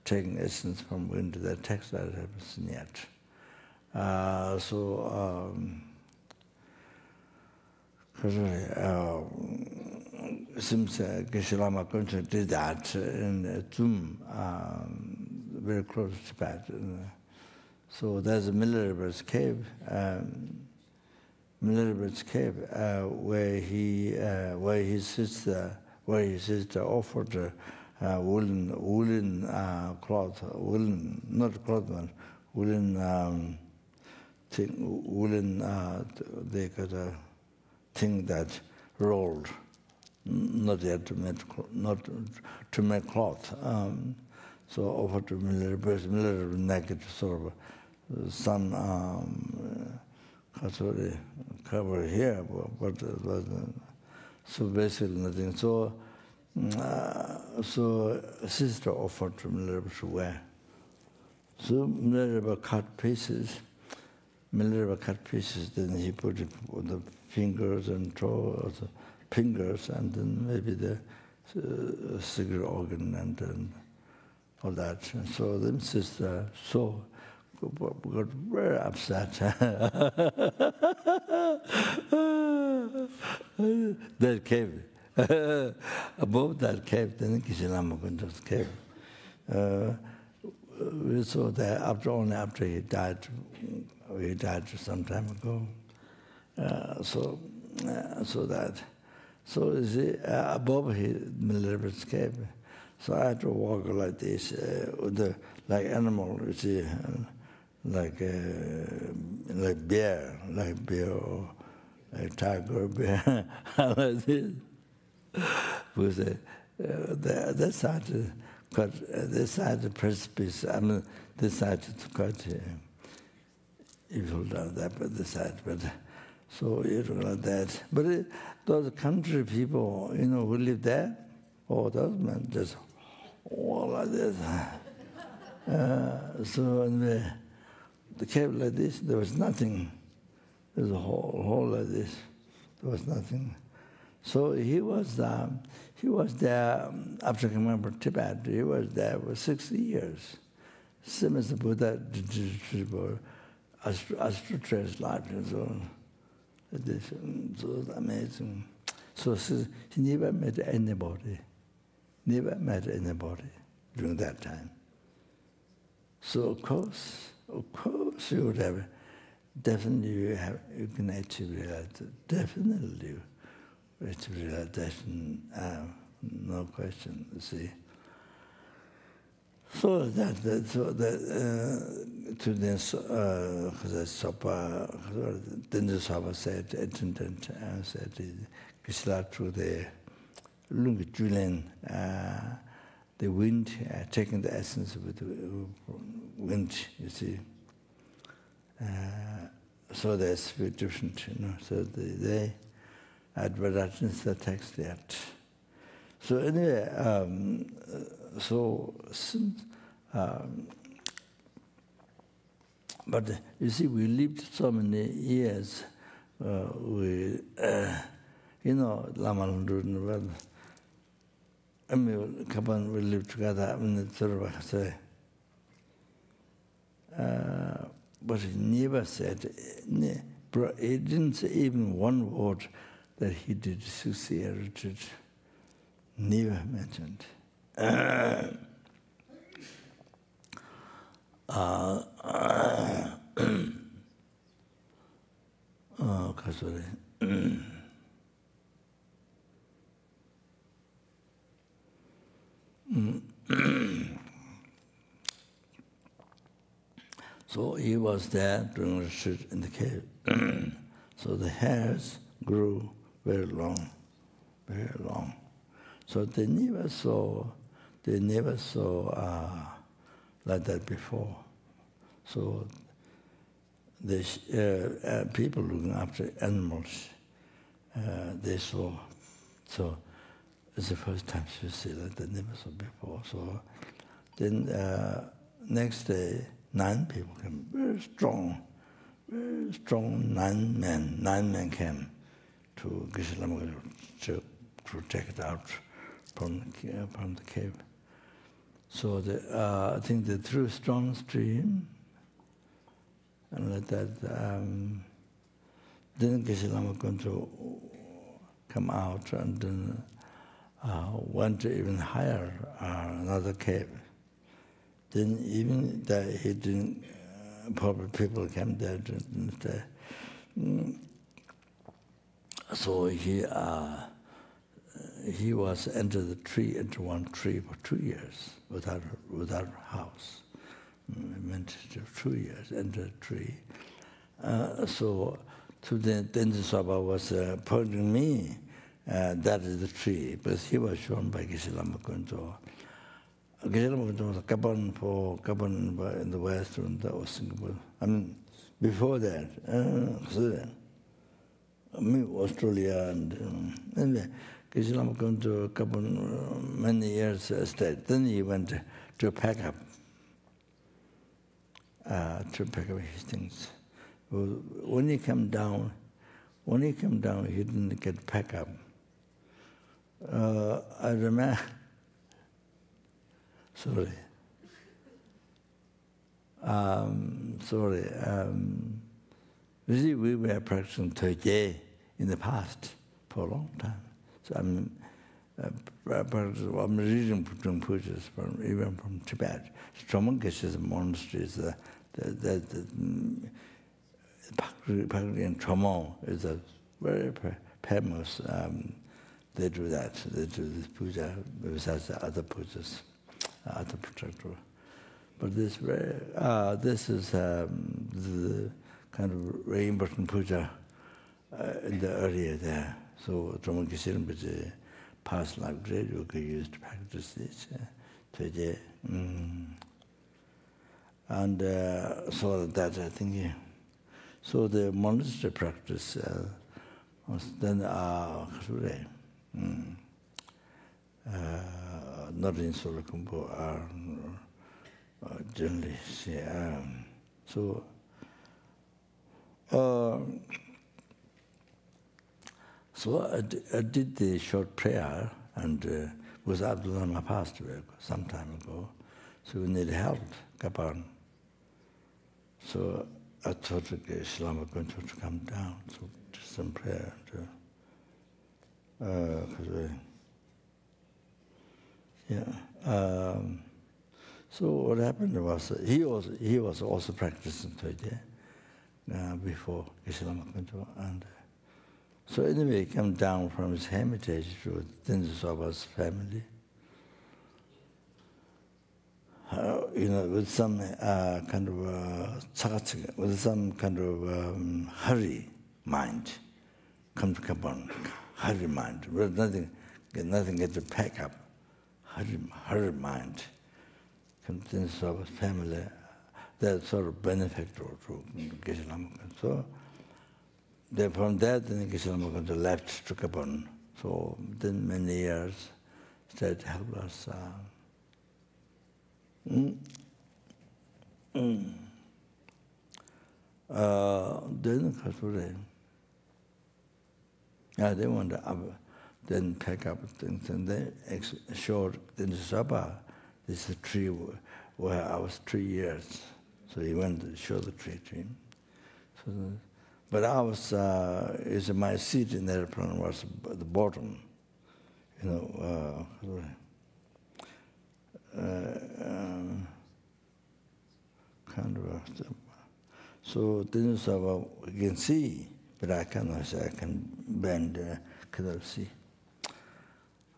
taking essence from wind. The text I haven't seen yet. Seems Geshe Lama Kunchen did that in Zoom, very close to Tibet. So there's a military bird's cave, where his sister offered woolen cloth, not cloth, but woolen they got a thing that rolled, not yet to make cloth. So offered to military naked sort of sun cover here, but it was so basically nothing. So sister offered to military to wear. So military cut pieces. Then he put it on the fingers and toes, fingers, and then maybe the cigarette organ and all that. And so then sister got very upset. That cave, above that cave, then Geshe Lama Kunch's cave. We saw that after he died some time ago. So you see, above his military cave. So I had to walk like this, like animal, you see, like bear, or like tiger, bear, like this. With this side, this side the precipice. I mean, this side is quite evil down there, but this side, but so you know like that. But those country people, who live there, those men just all like this. So in the cave like this, there was nothing. There's a hole like this. There was nothing. So he was there after coming from Tibet. He was there for 60 years. Same as the Buddha did astro-trace life and so on. So amazing. So he never met anybody during that time. So of course you would have, definitely you can achieve realization. Definitely achieve realization no question, you see. So that to this Zopa, then the Zopa said, attendant said, Kisla through the Lung Julian, the wind, taking the essence of the wind, you see. So that's very different, So they advertise the text yet. So anyway, but you see, we lived so many years. We, Lama well. I mean, Kapan we lived together. But he never said, he didn't say even one word that he did suicide. Never mentioned. Sorry. So he was there doing retreat in the cave. So the hairs grew very long, very long. So they never saw like that before. So the people looking after animals, they saw. So it's the first time she see that they never saw before. So then next day, 9 people came, very strong 9 men. 9 men came to Geshe-Lama to take it out from the cave. So I think they threw a strong stream, and like that. Then Geshe-Lama going to come out, and then went even higher, another cave. Then even that he didn't, probably people came there. So he was into one tree for 2 years without a house. It meant 2 years, enter a tree. So to the Zopa was pointing me, that is the tree, because he was shown by Geshe-Lama Kunto. Geshe-Lama Kunto was a Kapan in the west, and that was Singapore. I mean, before that, Australia, and anyway, Geshe-Lama Kunto Kapan many years stayed. Then he went to pack up his things. When he came down, he didn't get packed up. I remember. Sorry. You see, we were practicing Toje in the past for a long time. So I'm reading pujas even from Tibet. Chomongeshe's monasteries, Pakri and Chomon is a very famous. They do that. They do this puja besides the other pujas, other protector. But this is the kind of very important puja in the area there. So Chomon Geshe Rinpoche past life grade you could use to practice this. And so that I think. Yeah. So the monastery practice was then not in Solakumbo generally. So I did the short prayer, and was Abdullah passed away some time ago, so we need help, Kapan. So I thought Geshe-Lama going to come down, so do some prayer. So what happened was he was also practicing Toje before Geshe-Lama Kunto, and So anyway, he came down from his hermitage to Zopa's family. With some kind of with some kind of hurry mind, come to Kapan, hurry mind. With nothing get to pack up, hurry mind. Come to Zopa's family, that sort of benefactor to Geshe Lama. So from that, then Geshe Lama left to Kapan. So then many years, started to help us. Then they want to then pack up things and they showed in the Zopa, this is a tree where I was 3 years. So he went to show the tree to him. So, but I was, my seat in the airplane was at the bottom, kind of. So then you can see, but I cannot say I can bend, cannot see.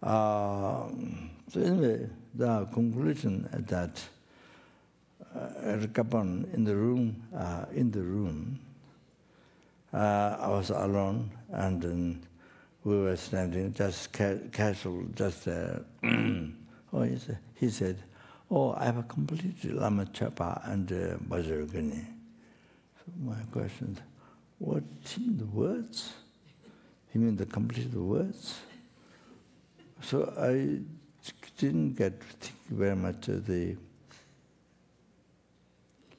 So anyway, the conclusion is that at Kapan in the room, I was alone, and then we were standing just casual, just. He said, "Oh, I have completed Lama Chapa and Bajragani." So my question is, what mean the words? He mean the completed words? So I didn't get to think very much of the,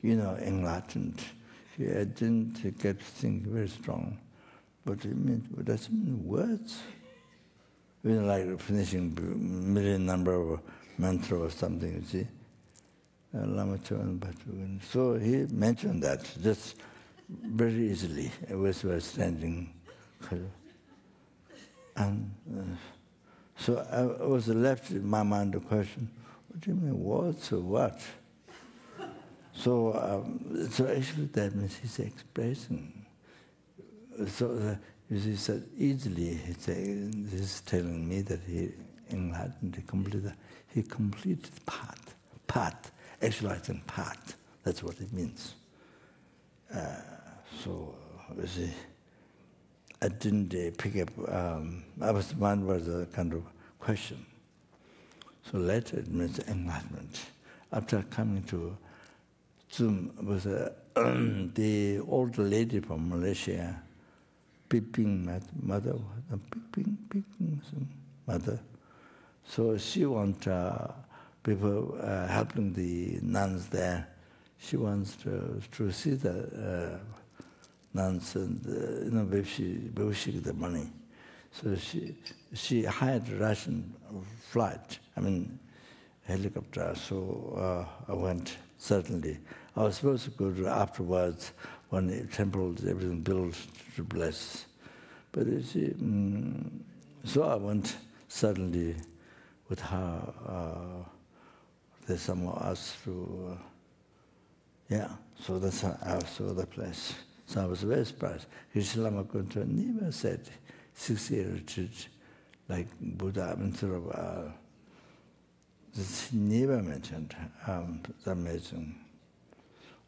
enlightened. I didn't get to think very strong. But it means, what does it mean, words? Like finishing million number of mantra or something, you see. Lama Chavan Bhattacharya. So he mentioned that just very easily. I was standing. And so I was left in my mind the question, what do you mean, words or what? So actually that means he's expressing. So you see, so easily he's telling me that he enlightened, he completed path, actualizing path. That's what it means. So you see, I didn't pick up. Mine was a kind of question. So later it means enlightenment. After coming to Zoom, was the old lady from Malaysia. Piping mother, mother. So she wants people helping the nuns there. She wants to see the nuns and maybe she get the money. So she hired a Russian flight, helicopter. So I went certainly. I was supposed to go to afterwards when the temple, everything built to bless. But you see, so I went suddenly with her. There's someone else to, so that's how I saw the place. So I was very surprised. Geshe Lama Kuntra never said 6-year retreat like Buddha, he never mentioned. It's amazing.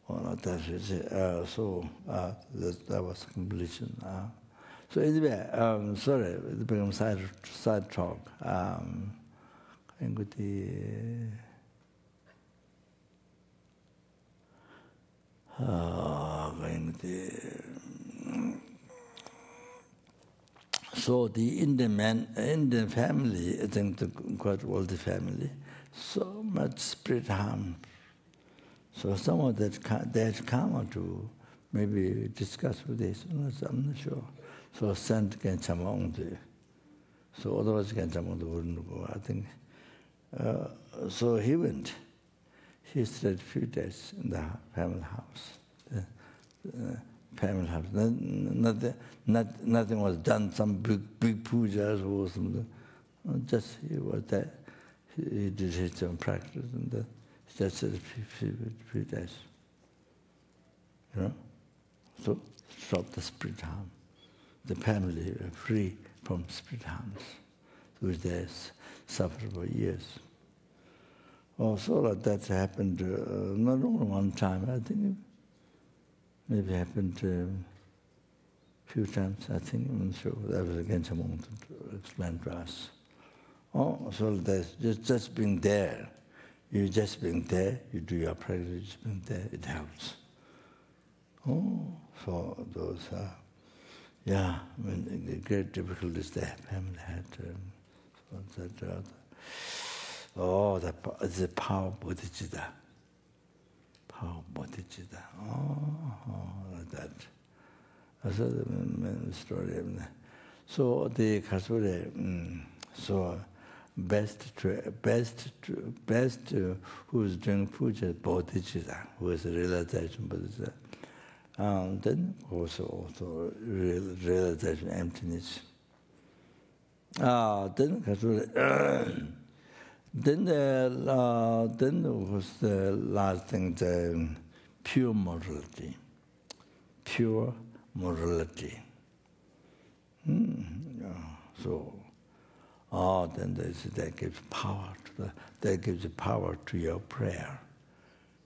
So that was completion. So anyway, sorry, it becomes side talk. So the Indian family, I think the quite wealthy family, so much spirit harm. So someone that come to maybe discuss with this, I'm not sure. So sent Genchama there. So otherwise Genchama wouldn't go, I think. So he went. He stayed a few days in the family house. Family house. Nothing was done, some big pujas or something. Just he was there. He did his own practice and then just a few days. So stop the spirit harm. the family free from spirit harms, which they suffered for years. Also, that happened not only one time. I think maybe happened a few times. I think I'm sure that was against a moment to explain to us. So that's just being there. You just being there. You do your practice. Just being there. It helps. For those, I mean, the great difficulties the family had. The power of bodhicitta. Power of bodhicitta. Like that. That's the story. So the Kasure, so best who's doing puja bodhicitta, who is realization bodhicitta. Then also realization emptiness. Then Kasure. Then was the last thing, the pure morality. Pure morality. So, then that gives power that gives power to your prayer.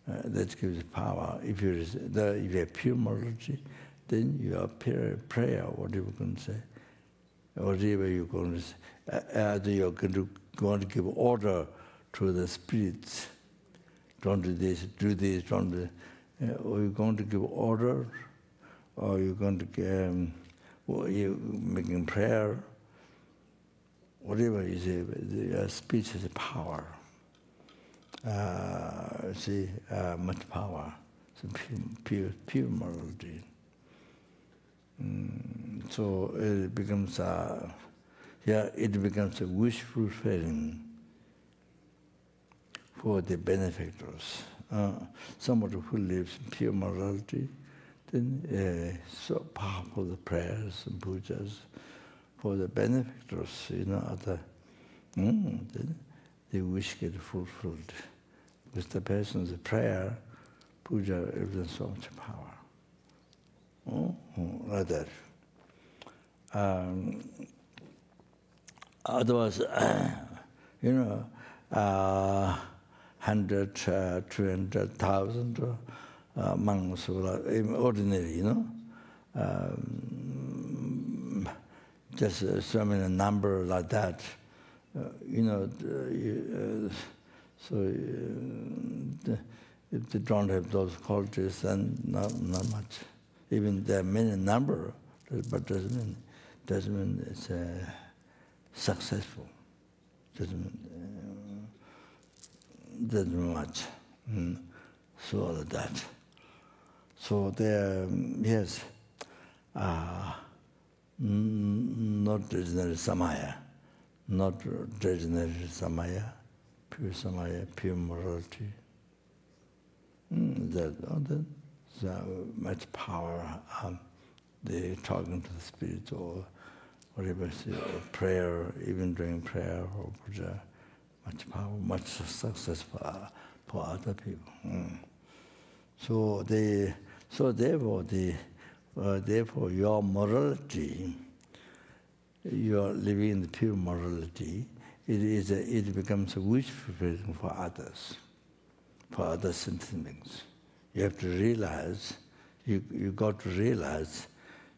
That gives power. If you have pure morality, then your prayer, whatever you're going to say, whatever you're going to say, either you're going to give order to the spirits. Don't do this, don't do that. Or you're going to give order, or you're going to give, you're making prayer, whatever you say, your speech has a power. Much power. So pure morality. So it becomes it becomes a wish fulfilling for the benefactors. Somebody who lives in pure morality, then so powerful the prayers and pujas for the benefactors, other, then the wish get fulfilled. Because the person's prayer, puja, everything so much power. Like that. Otherwise, 100, 200,000 monks who are ordinary, just so many number like that, if they don't have those qualities, then not much. Even there are many number, but doesn't mean it's successful. Doesn't mean much. So all of that. So there, yes, not ordinary samaya, pure samaya, pure morality. There's much power. They talking to the spirit or whatever, or prayer, even during prayer or puja, much power, much success for other people. So therefore your morality, you are living in the pure morality. It becomes a wish fulfilling for others, for other sentient beings. You have to realize, you got to realize,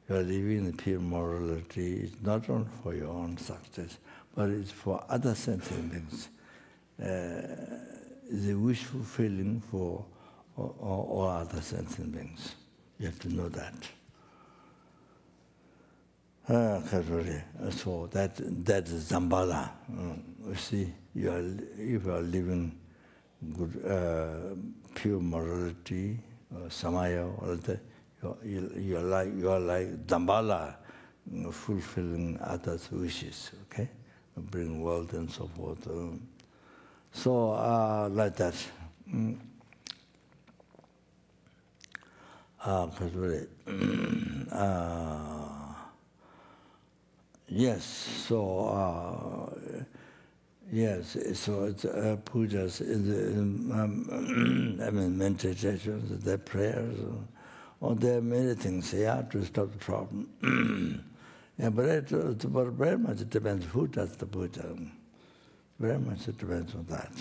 you are living in the pure morality. It's not only for your own success, but it's for other sentient beings. It's a wish fulfilling for all other sentient beings. You have to know that. So that is Zambala. You see, if you are living good, pure morality, samaya, all that, you are like Zambala, fulfilling others' wishes. Okay, bring wealth and so forth. So like that. Yes, so yes, so it's pujas, meditations, their prayers, or there are many things to stop the problem. Yeah, but very much it depends who does the puja. Very much it depends on that.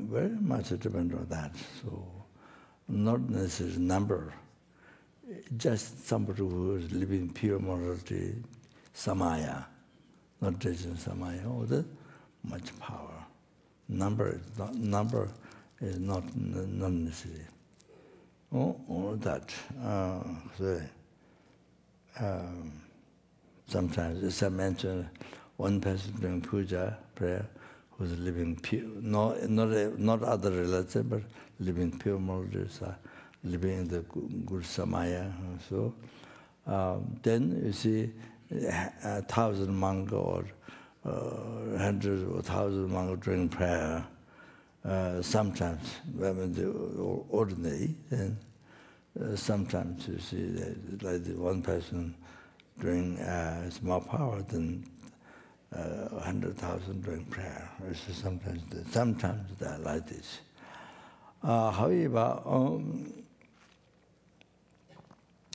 Very much it depends on that. So, not necessarily number. Just somebody who is living pure morality, samaya, not judging samaya, or much power. Number is not necessary. All that. Sometimes, as I mentioned, one person doing puja, prayer, who's living pure, not other relatives, but living pure morality, living in the good samaya. So then you see 1,000 monks or hundreds or 1,000 monks doing prayer. Sometimes, when they ordinary, then sometimes you see that, like the one person doing small power than 100,000 doing prayer. Sometimes they are like this. However,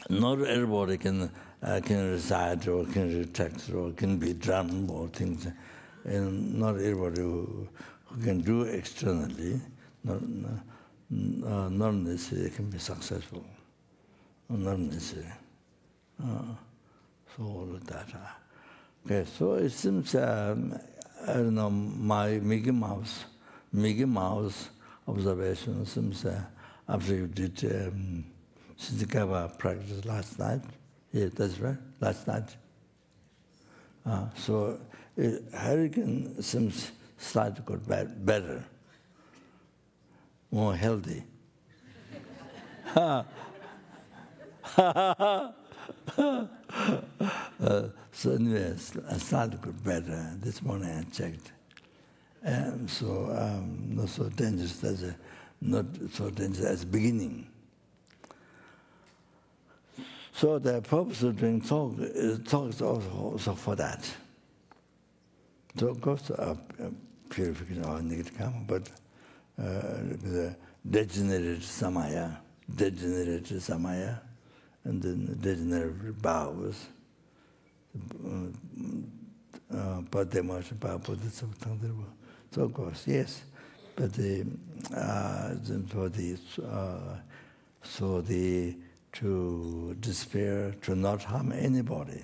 not everybody can recite or can read text or can be drum or things, and not everybody who can do externally, not necessarily can be successful. Not necessarily. So all of that. Okay, so it seems I don't know, my Mickey Mouse observation seems after you did Shidikava practice last night. Yeah, that's right, last night. So Hurricane seems slightly got better, more healthy. So anyway, slightly got better. This morning I checked. And so not so dangerous as not so dangerous as beginning. So the purpose of doing talk is also for that. So of course purification of negative karma, but the degenerated samaya, and then degenerated bhavas. So of course, yes, but to despair, to not harm anybody,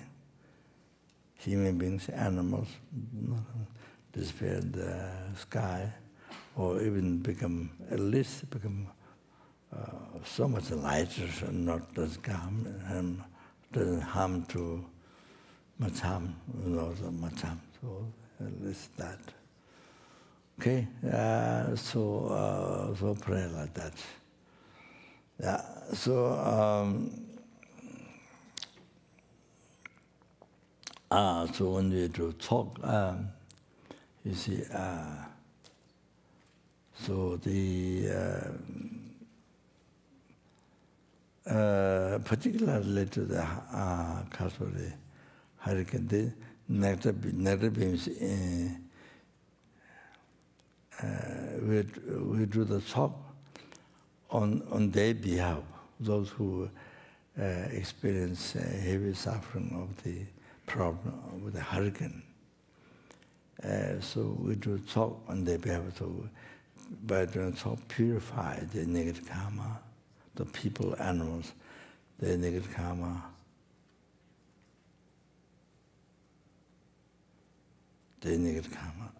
human beings, animals, despair in the sky, or even at least become so much lighter and not doesn't harm to much harm, much harm. So at least that. Okay, so pray like that. Yeah, so so when we do talk, you see, so the particularly to the cause of the hurricane, the nectar beams. We do the talk on their behalf, those who experience heavy suffering of the problem with the hurricane. So we do talk on their behalf, so by doing talk, purify the negative karma, the people, animals, the negative karma. The negative karma.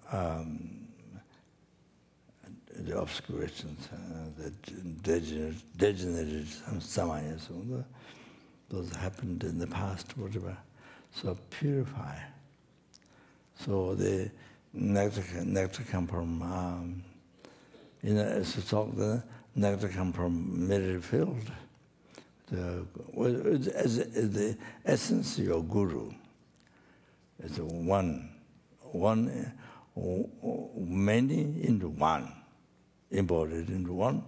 The obscurations, the degenerated samayas, those happened in the past, whatever. So purify. So the nectar come from, as we talk, the nectar come from mirror field. As the essence of your guru is one, many into one. Embodied into one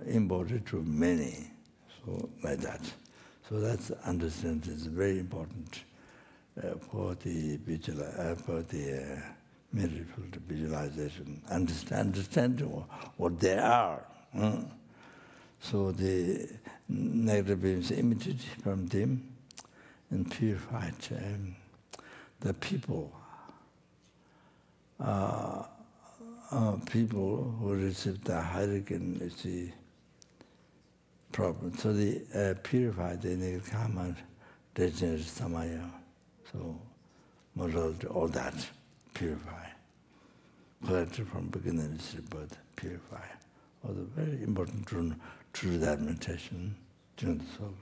embodied to many, so like that. So that's understanding is very important for the miracle visualization. Understand what they are. So the negative beings emitted from them, and purified. The people, people who receive the hurricane, you see, problem. So they purify the negative karma, degenerate samaya. So, morality, all that, purify. Collected from beginning to birth, purify. All the very important through that meditation during the soul.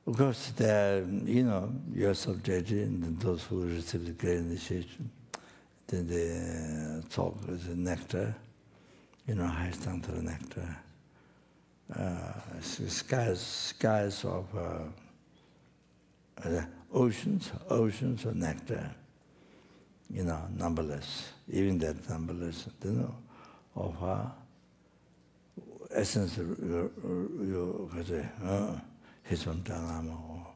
Of course, there, you are subjected, and those who receive the great initiation, then the talk is a nectar, high sanctity nectar. Skies of oceans of nectar, numberless, even that numberless, of essence his own Lama,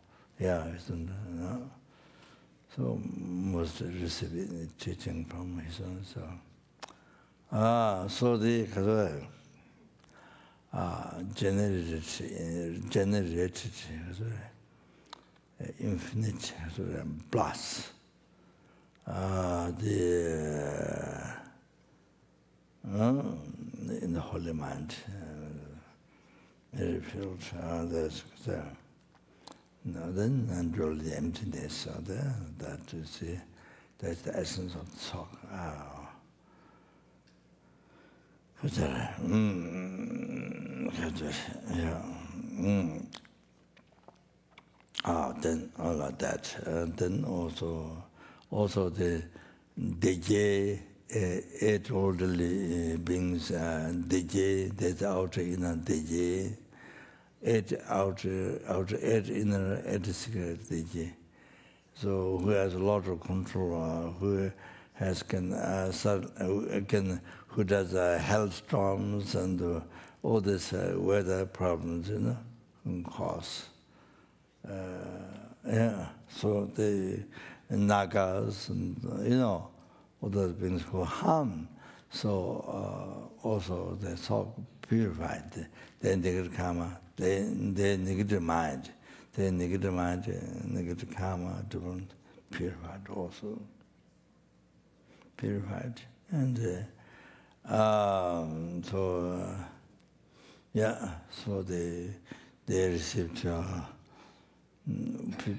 so most receive teaching from his own. So the generated infinite plus in the holy mind, field, there's there. Then unroll the emptiness there. That you see, that's the essence of the talk. Then all of that. Then also the DJ, eight orderly beings, DJ, there's outer inner DJ, eight outer, eight inner, eight secret DJ. So who has a lot of control, who does hailstorms and all this weather problems, and cause. So the nagas and all those things who harm. So also they so purified. They negative karma. They negative mind. They negative mind, negative karma, different purified also. Purified. And so they received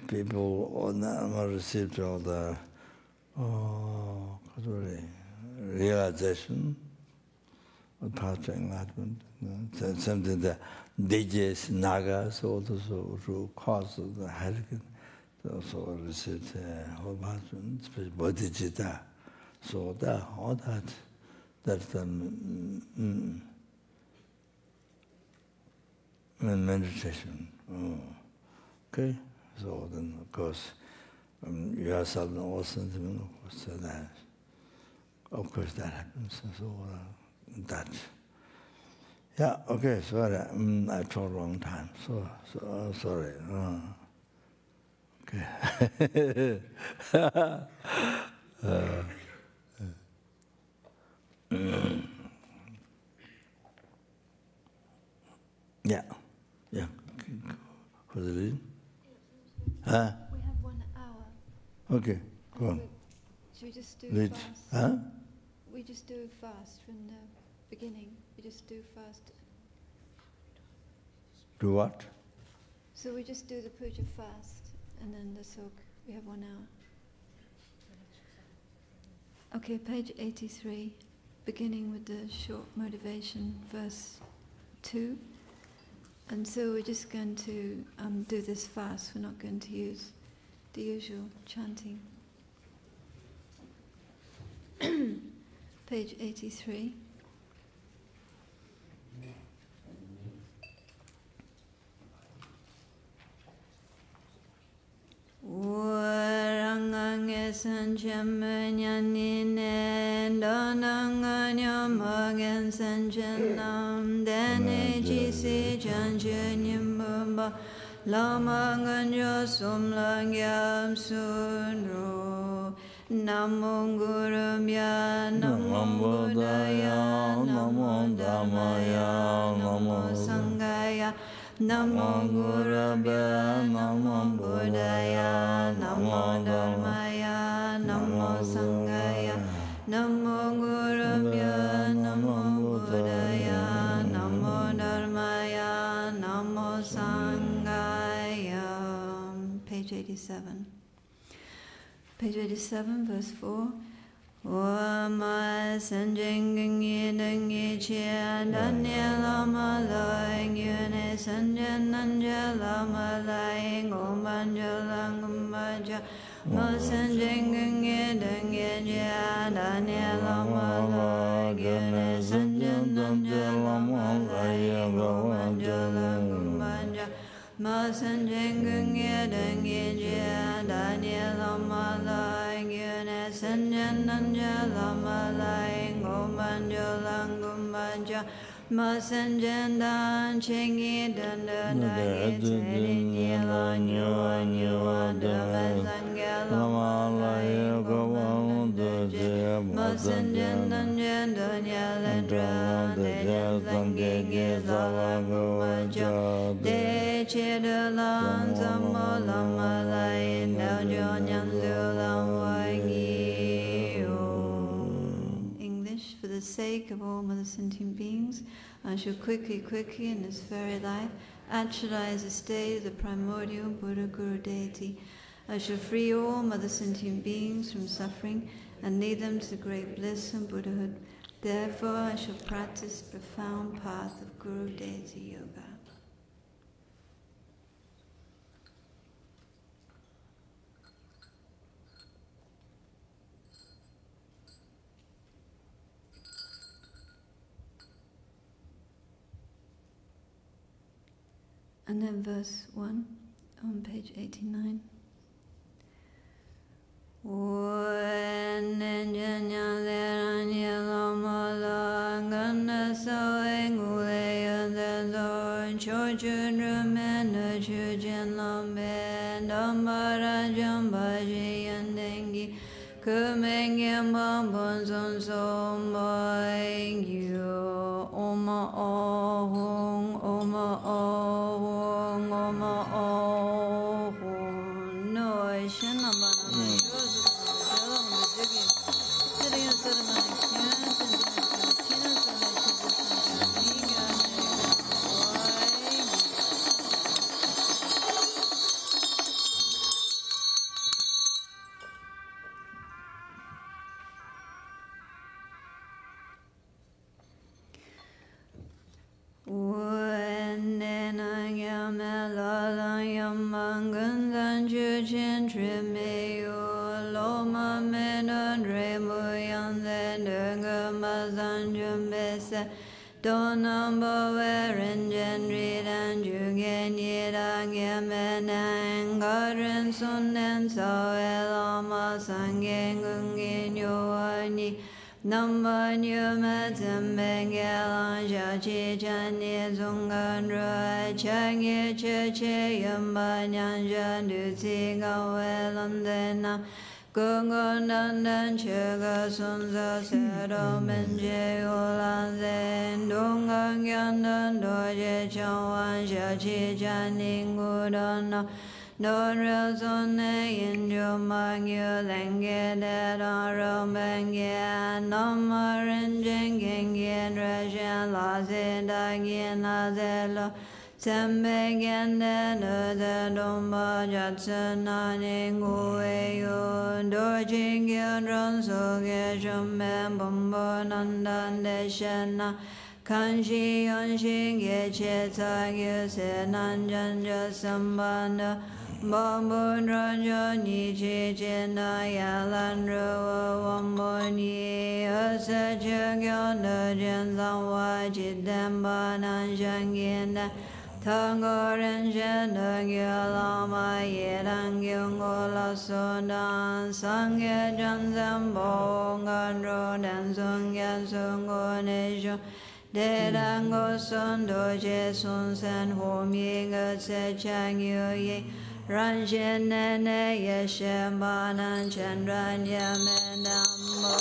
people received all the realization of past enlightenment. Something the DJs, Nagas, all those who caused the hurricane, also received whole husband, especially Bodhicitta. So that, all that's the meditation. Okay? So then, of course, yourself and all sentiment, of course that happens. So that. Yeah, okay, sorry, I talked a long time. So sorry. Okay. Yeah. For the reading? Huh? We have 1 hour. Okay, go on. Should we just do Read. fast? Huh? We just do fast from the beginning. We just do fast. Do what? So we just do the puja fast, and then the soak. We have 1 hour. Okay, page 83, beginning with the short motivation, verse 2. And so we're just going to do this fast. We're not going to use the usual chanting. Page 83. Warangange sanchamanyanine donanganyomagan sanchanam dene jisi chanchanyambamba Lama ganjo somlangyam sunro Namo Gurubhya Namo Buddhaya Namo Dhammaya Namo Sanghaya Namo Gurubhyo Namo Buddhaya Namo Dharmaya Namo Sanghaya Namo Gurubhyo Namo Buddhaya Namo Dharmaya Namo Sanghaya. Page 87. Page 87, verse 4. Wama sanjing gingi dangi chia danya lama laing yune sanjan nanja lama laing omanja langumbaja ma sanjing gingi dangi chia danya lama laing yune sanjan nanja lama laing omanja langumbaja ma sanjing gingi dangi chia danya lama laing yune sanjan nanja lama laing omanja langumbaja ma sanjan dan chingi danda dangi teni lan yuwa yuwa dame sangya lama laing omanja ma sanjan danjan danya lendra dejan sangi giza langumbaja de cheda lan sammo lama laing daujo nyandu lamwangi. For the sake of all mother sentient beings, I shall quickly in this very life actualize the state of the primordial Buddha Guru deity. I shall free all mother sentient beings from suffering and lead them to the great bliss and Buddhahood. Therefore, I shall practice the profound path of Guru deity yoga. And then verse 1 on page 89. Kanshi yonshin geche tsagyu se nanjanja sambanda Bambun raja nichi chena yalan rawa wamboni Asa chagyo najan samwa chidamba nanshanginda Tangoran shenagyo lama yerang gyungo lasodan Sangye jansambo ngandro dan sungyan sungo nesho Derango son doje sun san homi ga se chang yu yi ran shen ne ne ye shen ba nan chen ran ya me nam mo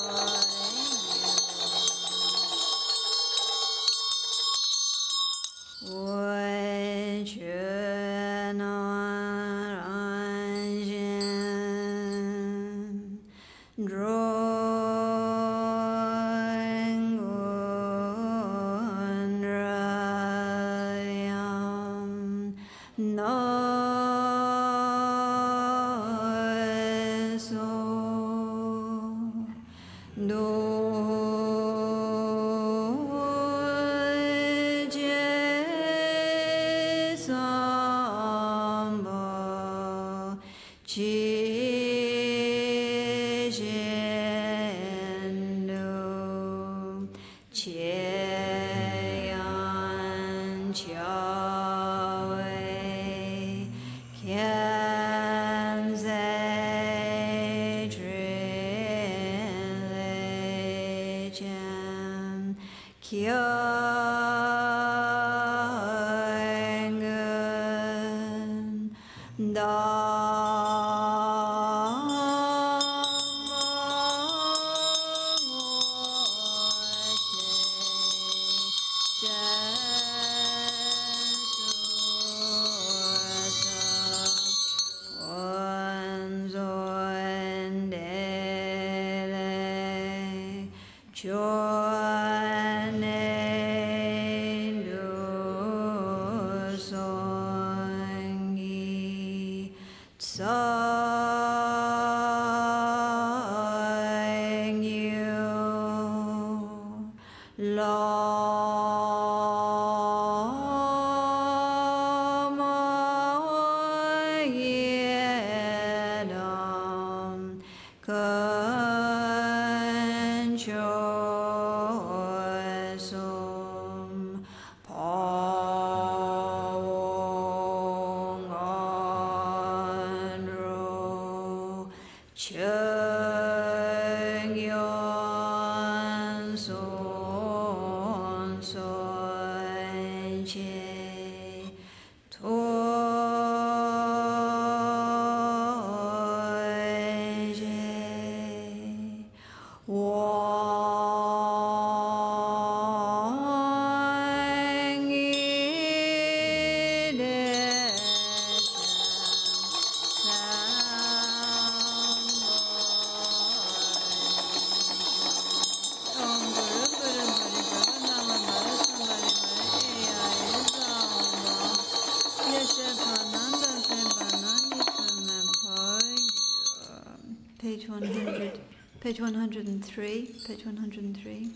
Page 103, page 103.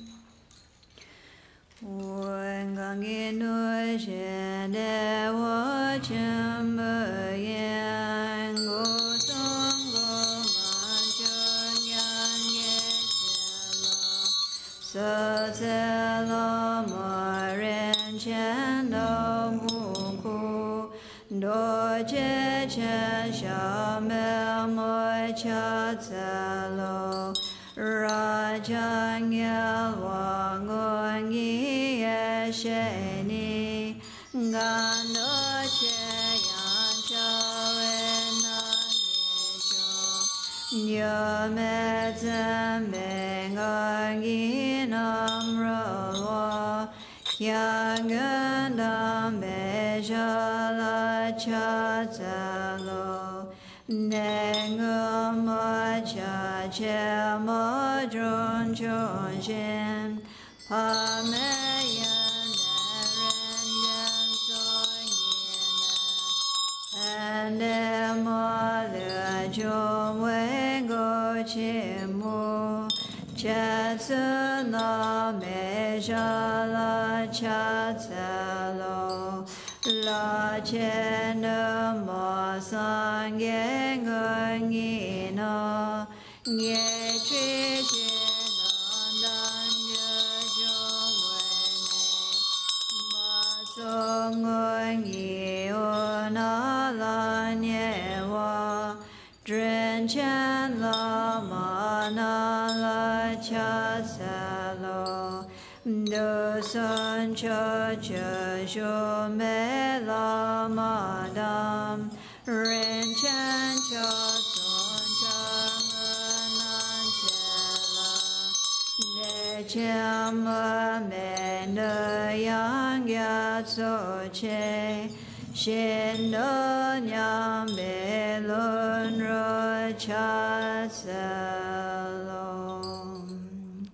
chama me no yang ya so che shin no nyam be lun ro cha salom.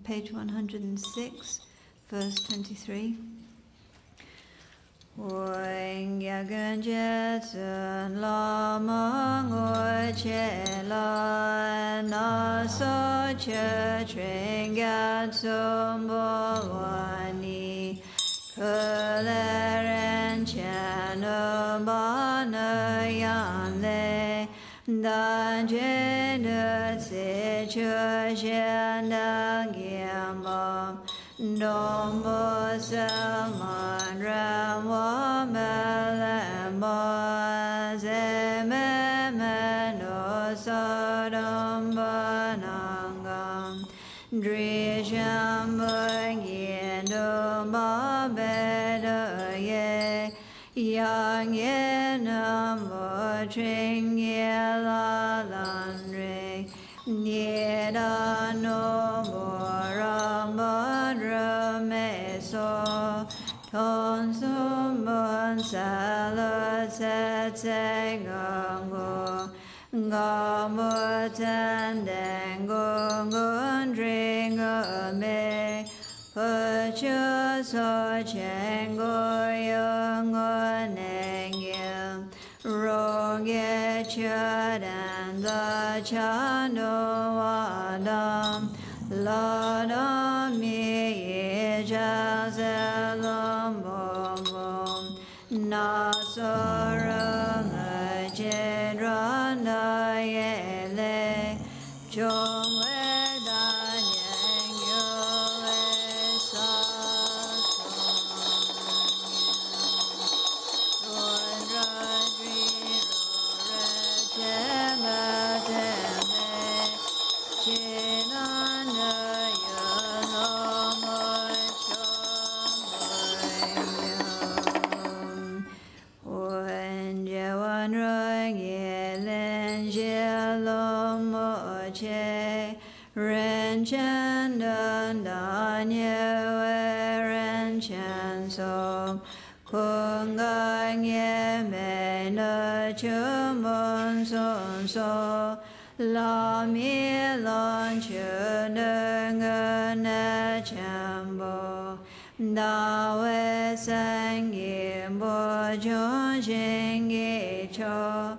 Page 106, verse 23. Oing yagun jetsun lama ngor che la na so che tring gatsum bo wani kuleren chen ba na yan le dan je ne se che shen dang yam ba Dom bo saman ram wa me mo ze me me no sa dom ba nangam dri sham ba yin do ba be do ye yang ye nam bo tring ye la lan re ye da no bo ram ba so ton sum bon sala set se go mo tan den go ring me purchase so chen go young neng you wrong ye chad and the chano adam Lord of me, Jazelum bom bom, Nasora Majedranda yele, Chomwe Danyang Yoe Sason, Rodri Rore Ren Chan Dan Dan Ye Ren Chan So Kung Gang Ye Me Na Chum Bon Son So La Mi Lon Chun Nung Na Cham Bo Da We Sang Yim Bo Chon Shing Ye Cho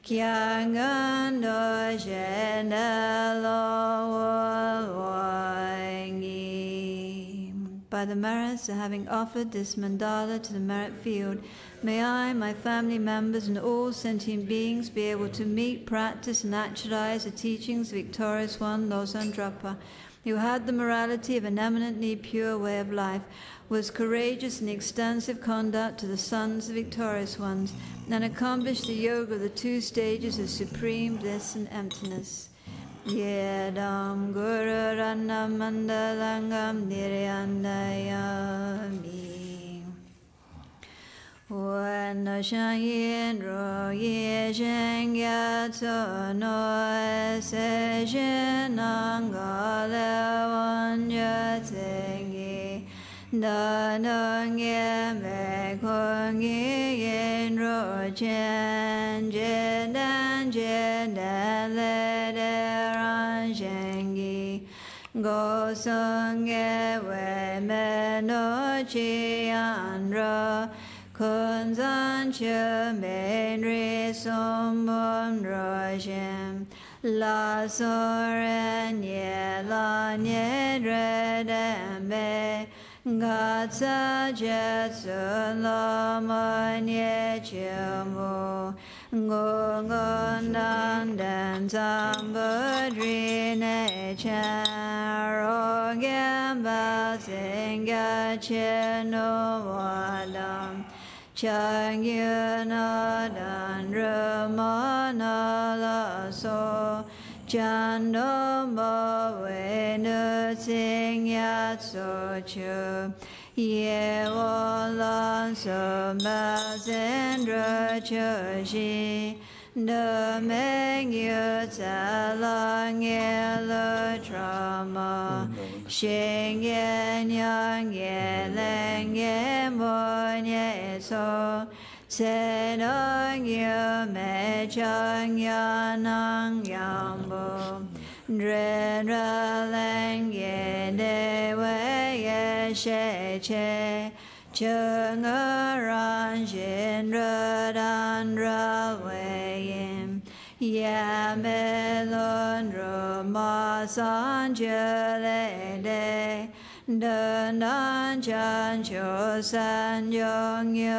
Kyang Gan Do Shen By the merits of having offered this mandala to the merit field, may I, my family members, and all sentient beings be able to meet, practice, and actualize the teachings of Victorious One, Losang Drapa, who had the morality of an eminently pure way of life, was courageous in extensive conduct to the sons of Victorious Ones, and accomplished the yoga of the 2 stages of supreme bliss and emptiness. Yedam Guru Ranna Mandalangam Niryandayami. When the Shanyin Ro Ye Shen Gyatso No Se Shen Angale Wanja Tsengi Da Nong Ye Me Kong Ye Yen Ro Chen Jedan Jedan Le De Shengi Go Sung Ye We Me No Chi An Ro Kun Zan Che Men Ri Som Bom Ro Shem La Soren Ye La Nye Dre Den Be Gatsa Jet Sun Lama Nye Chimu Gongon Dang Dan Zamba Dri Ne Chan Rogam Ba Singa Che No Wadam Chang Yun Dan Ramana La So Chando Mo We Nu Sing Yat So Chu Ye Wo Lan So Ma Zendra Chu Shi de meng yu za lang ye le drama sheng ye nyang ye leng ye mo ye so se nong yu me chang ya nang yang bo dren ra leng ye de wei ye she che chung ran shin ra dan ra wei yin ya me lon ro ma san je le de de nan chan cho san yong ye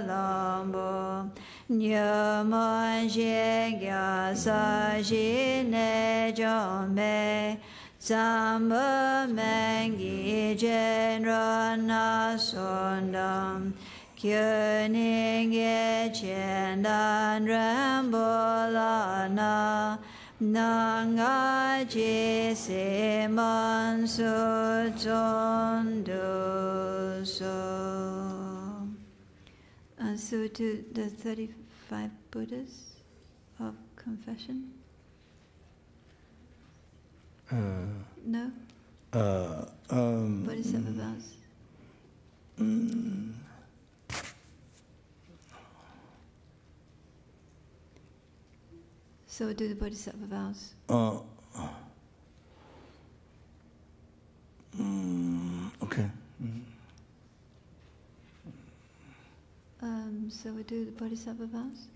lam bo nhớ mon xie ya sa xi ne cho me sam mơ men gi chen ron na son dam kyo ning ye chen dan ram bo la na nang a ji se man su zon do so. So to the 35 Buddhas of confession? No? Bodhisattva vows? So do the Bodhisattva vows? Okay. So we do the Bodhisattva vows?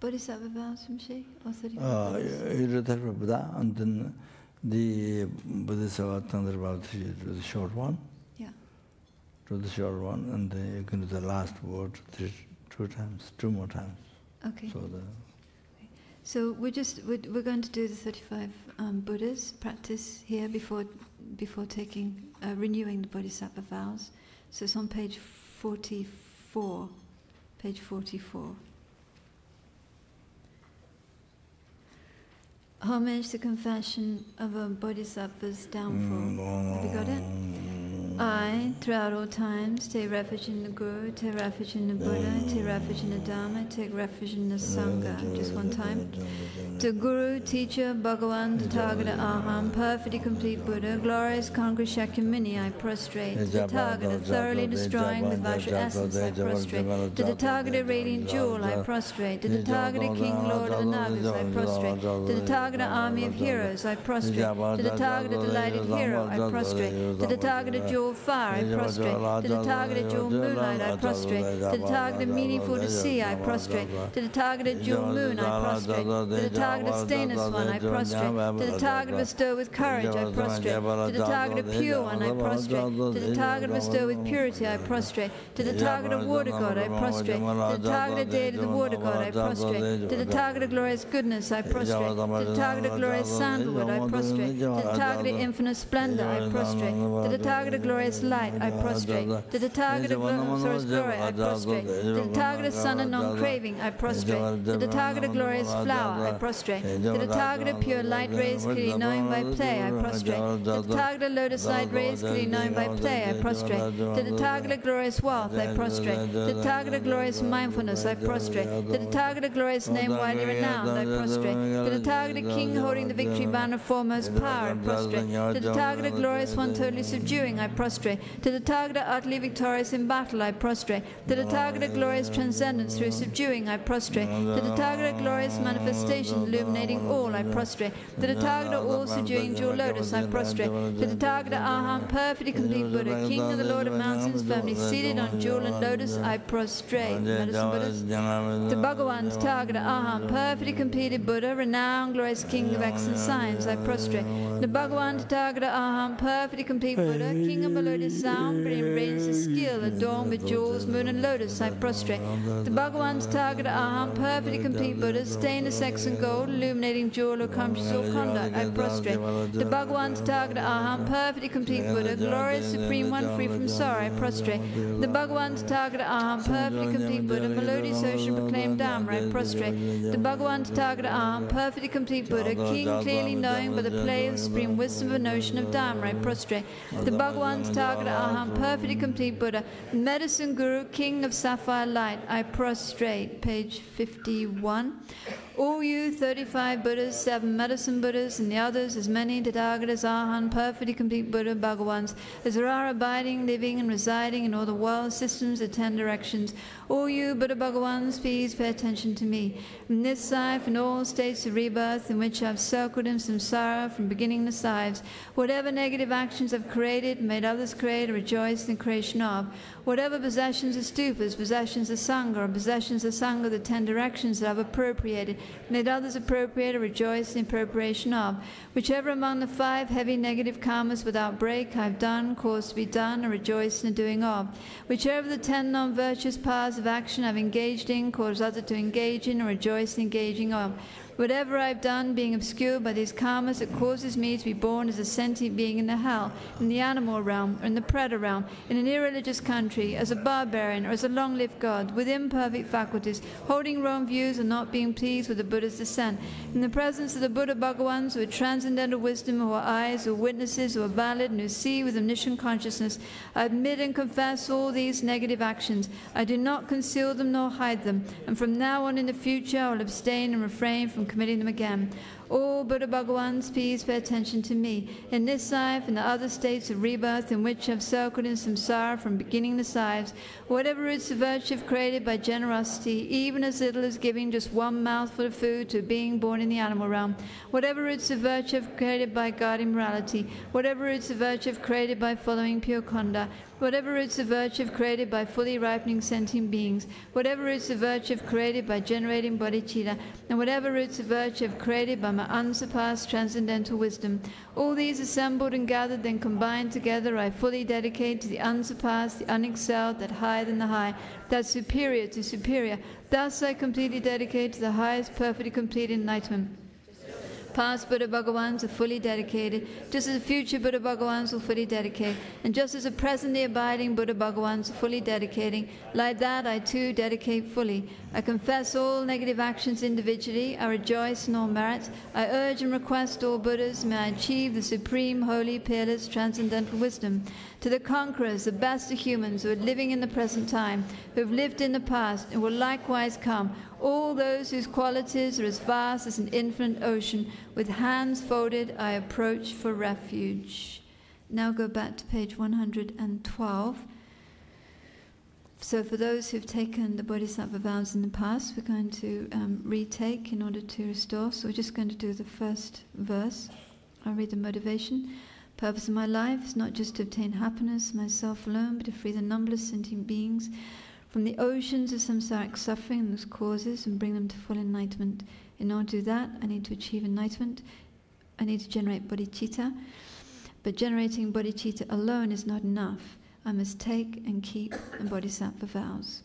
Bodhisattva vows from Shi? Or 35 Buddha, and then the Bodhisattva Tantra vows to the short one. Yeah. To the short one, and then you can do the last word two more times. Okay. So we're going to do the 35 Buddhas practice here before taking renewing the Bodhisattva vows. So it's on page 44. Page 44. Homage to confession of a Bodhisattva's downfall. Have you got it? I, throughout all times, take refuge in the Guru, take refuge in the Buddha, take refuge in the Dharma, take refuge in the Sangha. Just one time. To Guru, Teacher, Bhagavan, Tathagata, Aham, perfectly complete Buddha, glorious Congress Shakyamuni, I prostrate. To the Tathagata, thoroughly destroying the Vajra essence, I prostrate. To the Tathagata, radiant jewel, I prostrate. To the Tathagata, King, Lord of the Nagas, I prostrate. To the Tathagata, army of heroes, I prostrate. To the Tathagata, delighted hero, I prostrate. To the Tathagata, jewel fire, I prostrate. To the Tathagata, jewel moonlight, I prostrate. To the Tathagata, meaningful to see, I prostrate. To the Tathagata, jewel moon, I prostrate. To the Tathagata, stainless one, I prostrate. To the Tathagata, bestow with courage, I prostrate. To the Tathagata, pure one, I prostrate. To the Tathagata, bestow with purity, I prostrate. To the Tathagata, water god, I prostrate. To the Tathagata, deity, the water god, I prostrate. To the Tathagata, glorious goodness, I prostrate. To the Tathagata, glorious sandalwood, I prostrate. To the Tathagata, infinite splendor, I prostrate. To the Tathagata, glorious light, I prostrate. To the Tathagata, glorious glory, I prostrate. To the Tathagata, sun and non-craving, I prostrate. To the Tathagata, glorious flower, I prostrate. To the Tathagata, pure light rays, clearly knowing by play, I prostrate. To the Tathagata, lotus light rays, clearly knowing by play, I prostrate. To the Tathagata, glorious wealth, I prostrate. To the Tathagata, glorious mindfulness, I prostrate. To the Tathagata, glorious name, widely renowned, I prostrate. To the Tathagata, king holding the victory banner, foremost power, I prostrate. To the Tathagata, glorious one, totally subduing, I prostrate. To the Tathagata, utterly victorious in battle, I prostrate. To the Tathagata, glorious transcendence through subduing, I prostrate. To the Tathagata, glorious manifestation, illuminating all, I prostrate. To the Tathagata, all subduing jewel lotus, I prostrate. To the Tathagata, Aham, perfectly complete Buddha, king of the Lord of mountains, firmly seated on jewel and lotus, I prostrate. Medicine Buddhas. To Bhagavan, Tathagata, Aham, perfectly completed Buddha, renowned, glorious king of excellent science, I prostrate. To Bhagavan, Tathagata, Aham, perfectly complete Buddha, king of melodious sound, but in radiance of skill, adorned with jewels, moon and lotus, I prostrate. To Bhagavan, Tathagata, Aham, perfectly complete Buddha, stained of sex and gold, illuminating jewel, accomplishes all conduct, I prostrate. To Bhagavan, Tathagata, Aham, perfectly complete Buddha, glorious, supreme one, free from sorrow, I prostrate. To Bhagavan, Tathagata, Aham, perfectly complete Buddha, melodious ocean, proclaimed Dhamma, I prostrate. To Bhagavan, Tathagata, Aham, perfectly complete Buddha, king clearly knowing by the play of the supreme wisdom of a notion of Dhamma, I prostrate. To Bhagavan, Tathagata, Aham, perfectly complete Buddha, medicine guru, king of sapphire light, I prostrate. Page 51. All you 35 Buddhas, 7 medicine Buddhas, and the others, as many Tathagatas, Arhan, perfectly complete Buddha Bhagawans, as there are abiding, living, and residing in all the world systems of 10 directions. All you Buddha Bhagawans, please pay attention to me. From this life and all states of rebirth in which I've circled in samsara from beginning to lives, whatever negative actions I've created, made others create or rejoice in the creation of, whatever possessions of stupas, possessions of sangha, or possessions of sangha, the 10 directions that I've appropriated, made others appropriate or rejoice in the appropriation of, whichever among the 5 heavy negative karmas without break I've done, caused to be done, or rejoice in the doing of, whichever the 10 non-virtuous paths of action I've engaged in, caused others to engage in, or rejoice in engaging of, whatever I've done being obscured by these karmas that causes me to be born as a sentient being in the hell, in the animal realm, or in the preda realm, in an irreligious country, as a barbarian, or as a long-lived god, with imperfect faculties, holding wrong views and not being pleased with the Buddha's descent, in the presence of the Buddha Bhagawans who are transcendental wisdom, who are eyes, who are witnesses, who are valid, and who see with omniscient consciousness, I admit and confess all these negative actions. I do not conceal them nor hide them, and from now on in the future I will abstain and refrain from committing them again. All Buddha Bhagawans, please pay attention to me. In this life and the other states of rebirth in which I've circled in samsara from beginning to lives, whatever roots of virtue have created by generosity, even as little as giving just one mouthful of food to a being born in the animal realm, whatever roots of virtue have created by guarding morality, whatever roots of virtue have created by following pure conduct, whatever roots of virtue have created by fully ripening sentient beings, whatever roots of virtue have created by generating bodhicitta, and whatever roots of virtue have created by my unsurpassed transcendental wisdom, all these assembled and gathered, then combined together, I fully dedicate to the unsurpassed, the unexcelled, that higher than the high, that superior to superior. Thus I completely dedicate to the highest, perfectly complete enlightenment. Past Buddha Bhagawans are fully dedicated, just as the future Buddha Bhagawans will fully dedicate, and just as the presently abiding Buddha Bhagawans are fully dedicating, like that I too dedicate fully. I confess all negative actions individually, I rejoice in all merits, I urge and request all Buddhas may I achieve the supreme, holy, peerless, transcendental wisdom. To the conquerors, the best of humans who are living in the present time, who have lived in the past and will likewise come, all those whose qualities are as vast as an infinite ocean, with hands folded I approach for refuge. Now go back to page 112. So for those who've taken the Bodhisattva vows in the past, we're going to retake in order to restore. So we're just going to do the first verse. I'll read the motivation. Purpose of my life is not just to obtain happiness, myself alone, but to free the numberless sentient beings from the oceans of samsaric suffering and those causes and bring them to full enlightenment. In order to do that, I need to achieve enlightenment. I need to generate bodhicitta. But generating bodhicitta alone is not enough. I must take and keep the bodhisattva vows.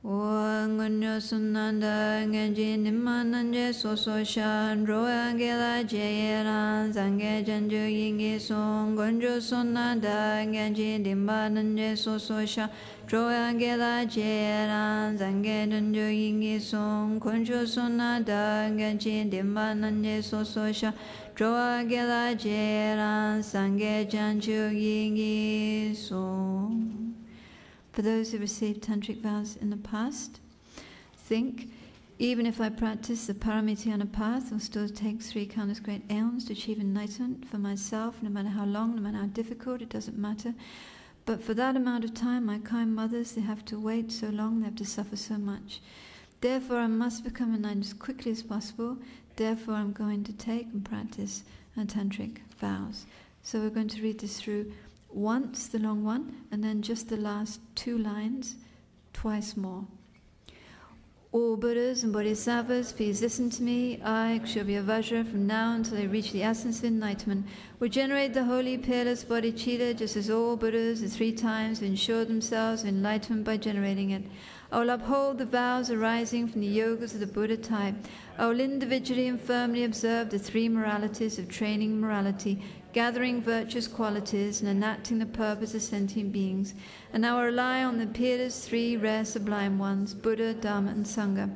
Wangunyo sunanda ngenjin dimananje soso shan roa gela jeyeran zange janju yingi song gonjo sunanda ngenjin dimananje soso shan roa gela jeyeran zange janju yingi song gonjo sunanda ngenjin dimananje soso shan roa gela jeyeran zange janju yingi song. For those who received tantric vows in the past, think, even if I practice the paramitayana path, it will still take 3 countless great aeons to achieve enlightenment for myself, no matter how long, no matter how difficult, it doesn't matter. But for that amount of time, my kind mothers, they have to wait so long, they have to suffer so much. Therefore, I must become enlightened as quickly as possible. Therefore, I'm going to take and practice tantric vows. So we're going to read this through once, the long one, and then just the last 2 lines, twice more. All Buddhas and Bodhisattvas, please listen to me. I, Kshobiya Vajra, from now until I reach the essence of enlightenment, will generate the holy, peerless bodhicitta, just as all Buddhas, the 3 times, have ensured themselves of enlightenment by generating it. I will uphold the vows arising from the yogas of the Buddha type. I will individually and firmly observe the 3 moralities of training morality, gathering virtuous qualities and enacting the purpose of sentient beings. And I will rely on the peerless 3 rare sublime ones, Buddha, Dharma, and Sangha.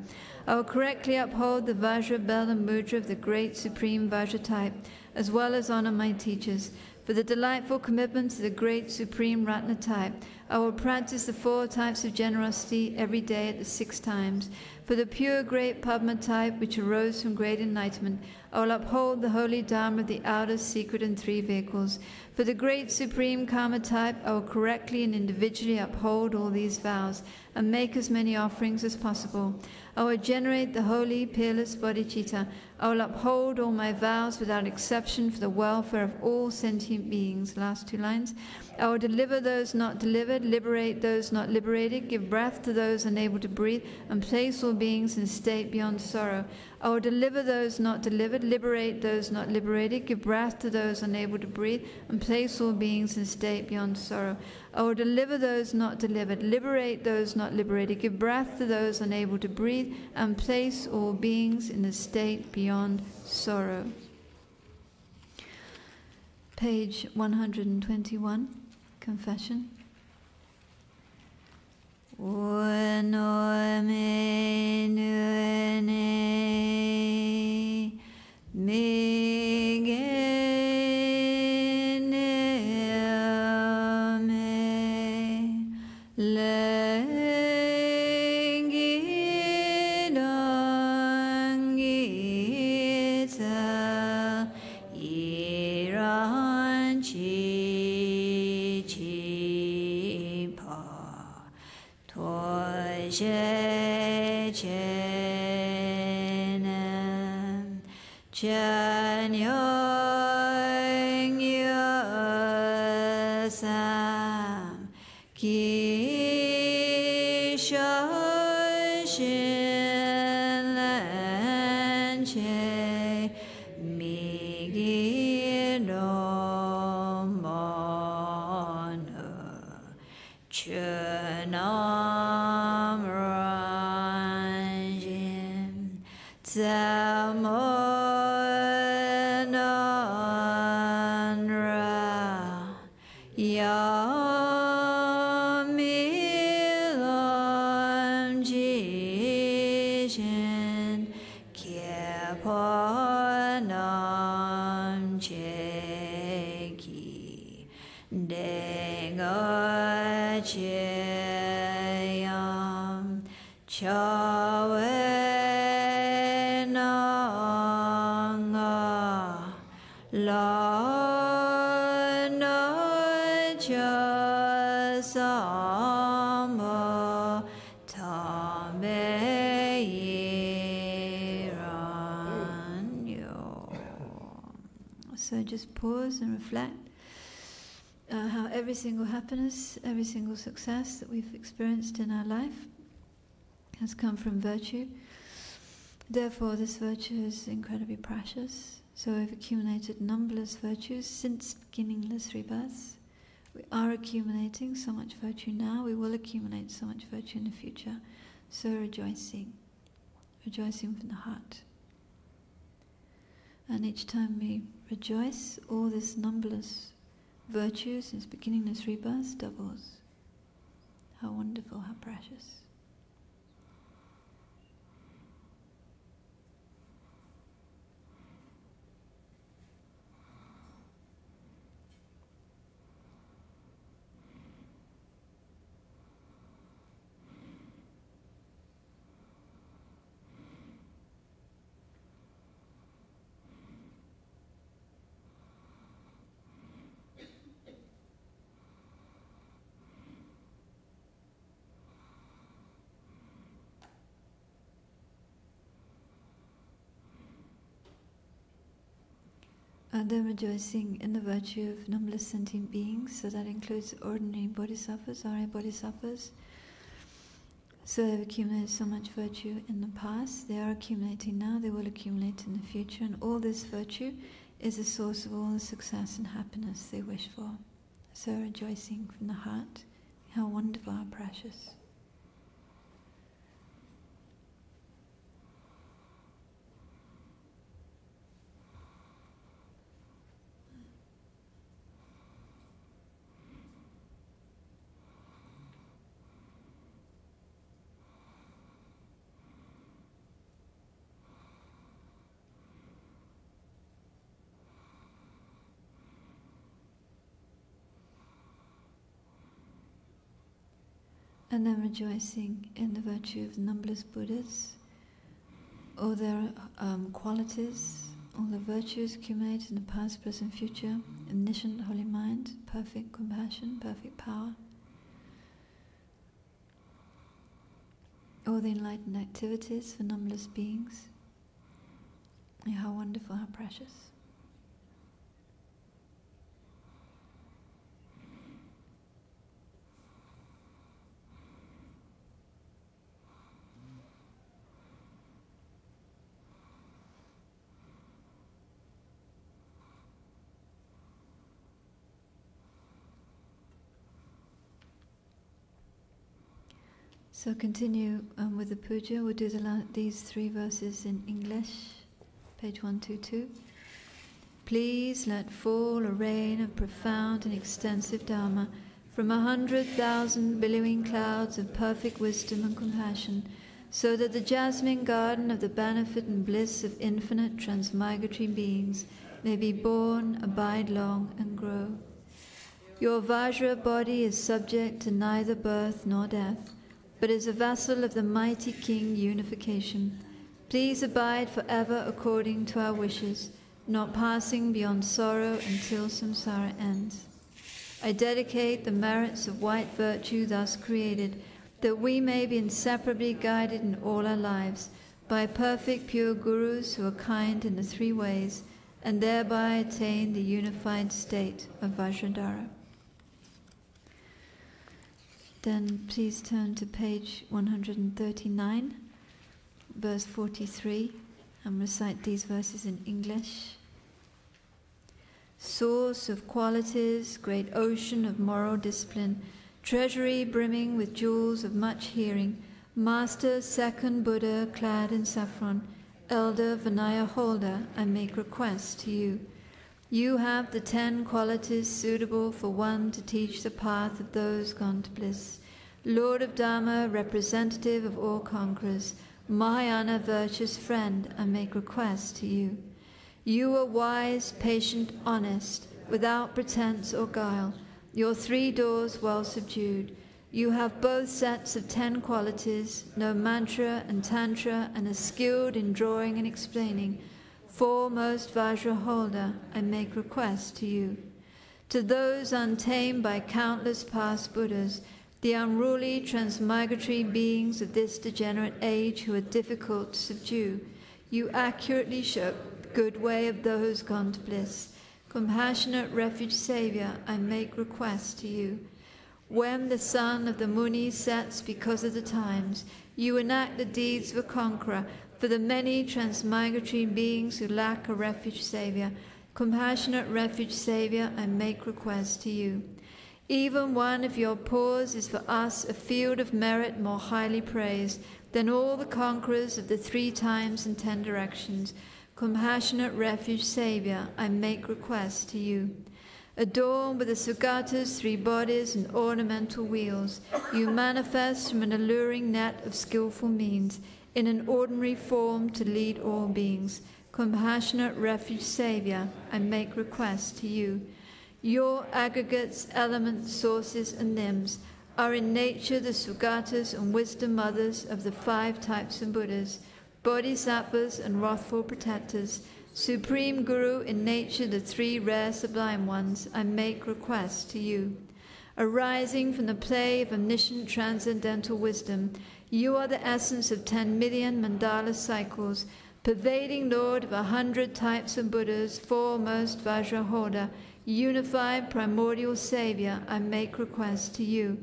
I will correctly uphold the Vajra, bell, and mudra of the great supreme Vajra type, as well as honor my teachers. For the delightful commitment to the great supreme Ratna type, I will practice the 4 types of generosity every day at the 6 times. For the pure great Padma type which arose from great enlightenment, I will uphold the holy Dharma of the outer, secret, and three vehicles. For the great supreme Karma type, I will correctly and individually uphold all these vows and make as many offerings as possible. I will generate the holy, peerless bodhicitta. I will uphold all my vows without exception for the welfare of all sentient beings. Last two lines. I will deliver those not delivered, liberate those not liberated, give breath to those unable to breathe, and place all beings in a state beyond sorrow. I will deliver those not delivered, liberate those not liberated, give breath to those unable to breathe, and place all beings in a state beyond sorrow. I will deliver those not delivered, liberate those not liberated, give breath to those unable to breathe, and place all beings in a state beyond sorrow. Page 121, Confession. So just pause and reflect how every single happiness, every single success that we've experienced in our life has come from virtue. Therefore, this virtue is incredibly precious. So we've accumulated numberless virtues since beginningless rebirths. We are accumulating so much virtue now. We will accumulate so much virtue in the future. So rejoicing from the heart. And each time we rejoice, all this numberless virtue since beginningless rebirth doubles. How wonderful, how precious. And then rejoicing in the virtue of numberless sentient beings, so that includes ordinary bodhisattvas, Arya bodhisattvas. So they've accumulated so much virtue in the past, they are accumulating now, they will accumulate in the future, and all this virtue is the source of all the success and happiness they wish for. So rejoicing from the heart, how wonderful, how precious. and then rejoicing in the virtue of the numberless Buddhas, all their qualities, all the virtues accumulated in the past, present, future, omniscient holy mind, perfect compassion, perfect power, all the enlightened activities for numberless beings. And how wonderful, how precious. So continue with the puja. We'll do these 3 verses in English, page 122. Please let fall a rain of profound and extensive Dharma from 100,000 billowing clouds of perfect wisdom and compassion, so that the jasmine garden of the benefit and bliss of infinite transmigratory beings may be born, abide long, and grow. Your Vajra body is subject to neither birth nor death, but is a vessel of the mighty King Unification. Please abide forever according to our wishes, not passing beyond sorrow until samsara ends. I dedicate the merits of white virtue thus created, that we may be inseparably guided in all our lives by perfect pure gurus who are kind in the 3 ways, and thereby attain the unified state of Vajradhara. Then please turn to page 139, verse 43, and recite these verses in English. Source of qualities, great ocean of moral discipline, treasury brimming with jewels of much hearing, Master, second Buddha clad in saffron, Elder Vinaya holder, I make request to you. You have the 10 qualities suitable for one to teach the path of those gone to bliss. Lord of Dharma, representative of all conquerors, Mahayana virtuous friend, I make request to you. You are wise, patient, honest, without pretense or guile, your 3 doors well subdued. You have both sets of 10 qualities, know mantra and tantra, and are skilled in drawing and explaining. Foremost Vajra holder, I make request to you. To those untamed by countless past Buddhas, the unruly transmigratory beings of this degenerate age who are difficult to subdue, you accurately show the good way of those gone to bliss. Compassionate refuge Saviour, I make request to you. When the sun of the Muni sets because of the times, you enact the deeds of a conqueror for the many transmigratory beings who lack a refuge Saviour. Compassionate refuge Saviour, I make request to you. Even one of your paws is for us a field of merit more highly praised than all the conquerors of the 3 times and 10 directions. Compassionate refuge Saviour, I make request to you. Adorned with the Sugata's 3 bodies and ornamental wheels, you manifest from an alluring net of skillful means, in an ordinary form to lead all beings. Compassionate refuge Saviour, I make request to you. Your aggregates, elements, sources, and limbs are in nature the Sugatas and wisdom mothers of the 5 types of Buddhas, Bodhisattvas and wrathful protectors, Supreme Guru in nature the 3 rare sublime ones, I make request to you. Arising from the play of omniscient transcendental wisdom, you are the essence of 10 million mandala cycles, pervading Lord of 100 types of Buddhas, foremost Vajra holder, unified primordial Saviour, I make request to you.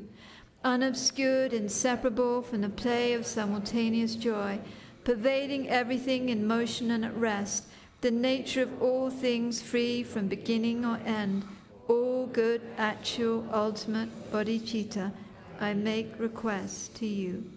Unobscured, inseparable from the play of simultaneous joy, pervading everything in motion and at rest, the nature of all things free from beginning or end, all good, actual, ultimate bodhicitta, I make request to you.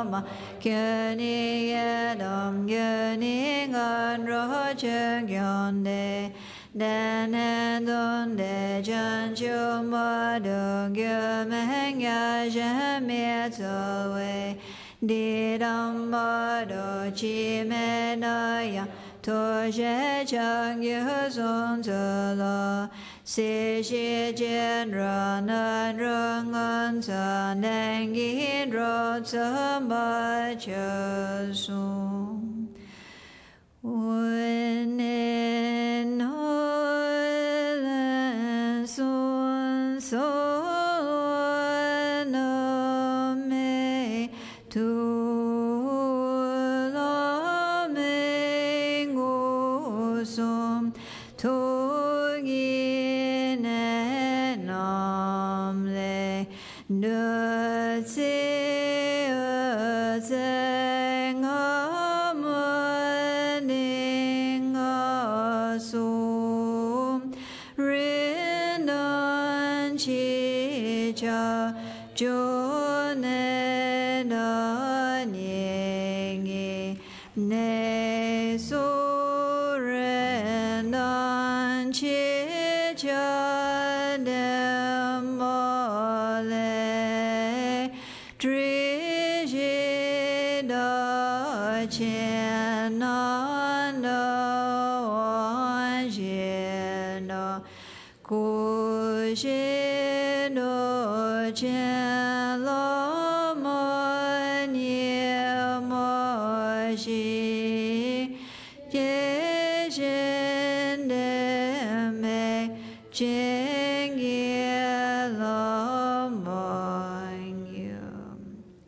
Lama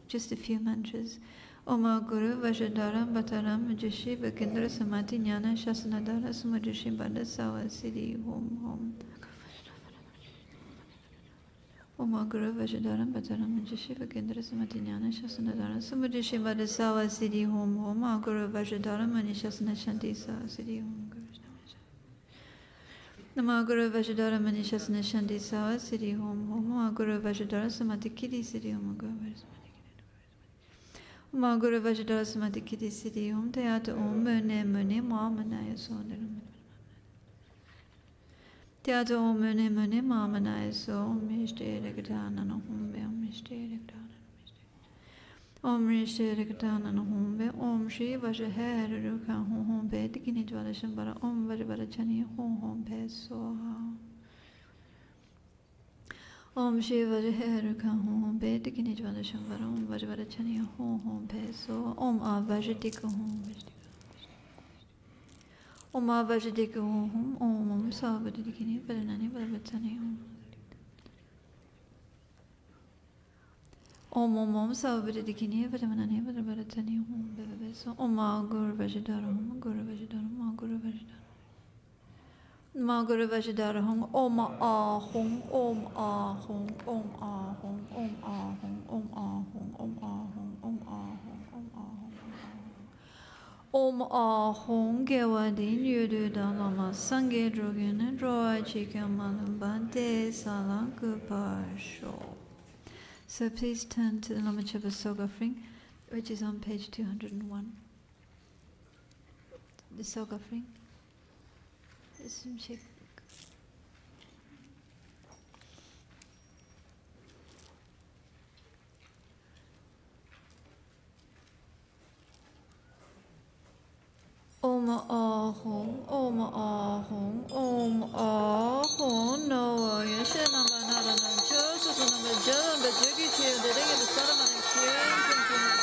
Just a few mantras. Oma Guru Vajadaram Bataram Majishi Vakindra Samati Jnana Shasanadara Sumajishi Bada Sawa Siddhi Om Om. Oma Guru Vajadaram Bataram Majishi Vakindra Samati Jnana Shasanadara Sumajishi Bada Sawa Siddhi Om Om. Oma Guru Vajadaram Manishasana Shanti Sawa Siddhi Om. Nama Guru Vajradhara Manishasana Shanti Sawa Siddhi Om Om. Nama Guru Vajradhara Samadhi Kiti Siddhi Om Guru Nama Guru Vajradhara Samadhi Kiti Siddhi Om. Tayata Om Mune Mune Mamanaya Sondaram. Tayata Om Mune Mune Mamanaya Som Mishte Regatana Om Mishte Regatana. Om Rishte Regatana Hombe, Om Shri Vajahara Ruka Hombe, Dikini Dwala Shambara, Om Vajavara Chani Hombe Soha. Om Shri Vajahara Ruka Hombe, Dikini Dwala Shambara, Om Vajavara Chani Hombe Soha. Om Avajadika Hombe. Om Avajadika Hom, Om Savadikini, Vadanani, Vadavatani Hom. Om Om Om Savadikini, Vadamanani, Vadavatani Hom, Bebeso, Om Guru Vajadara Hom, Guru Vajadara, Ma Guru Vajadara. Ma Guru Vajadara Hom, Om Ah Hom, Om Ah Hom, Om Ah Hom, Om Ah Hom, Om Ah Hom, Om Ah Hom, Om Ah Hom, Om Ah Hom. Om Ah Hom Gewadi Yudu Lama Sange Drogin Droa Chika Malumbante Salakupasho. So please turn to the Lama Chöpa Soga offering, which is on page 201. The Soga offering. Om Ah Hom, Om Ah Hom, Om Ah Hom, no Yasha Nama Nara Nancho, so Nama Jam, the Juggy Chill, the Ring of the Solomon and Kiran, Pujas,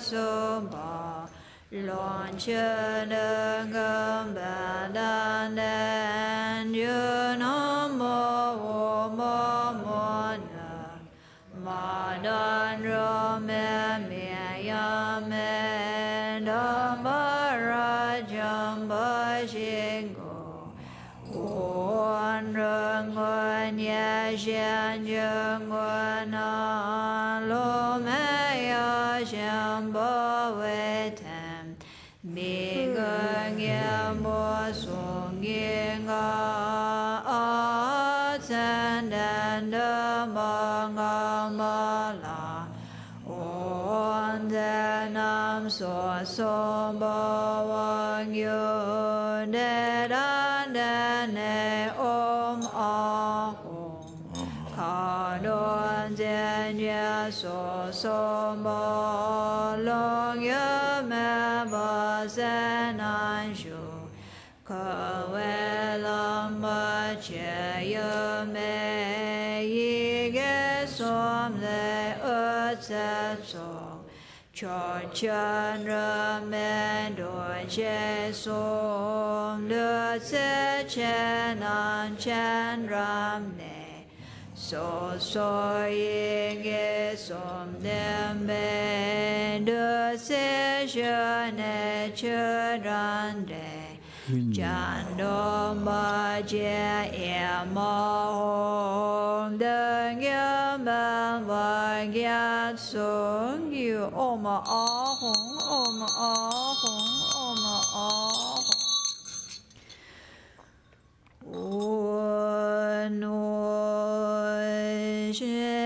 Zopa, launch the gamba, and you know more, Madan Rome, Yame, Dambara Jamba Shingo, One Rangon Yashan Jangwana, Lomea Shamba Wetem, Bigang Yambo Sunginga, Atsan and Mangamala, On the Nam So Sombawang Yu, Dedane Om Ahom, Kadon Zenya So Sombalong Yameba Zenanshu, Kawelam Bachayame Yige Som Le Utsetso, Chochan Ramendo Che Som Le Se Chenan Chan Ramne, So Yige Som Dembe De Se Shane Churande, Chandom Baje Emahom Dengyam Vagyat Song You Oma Ahom, Oma Ahom, Oma Ahom. No Shenani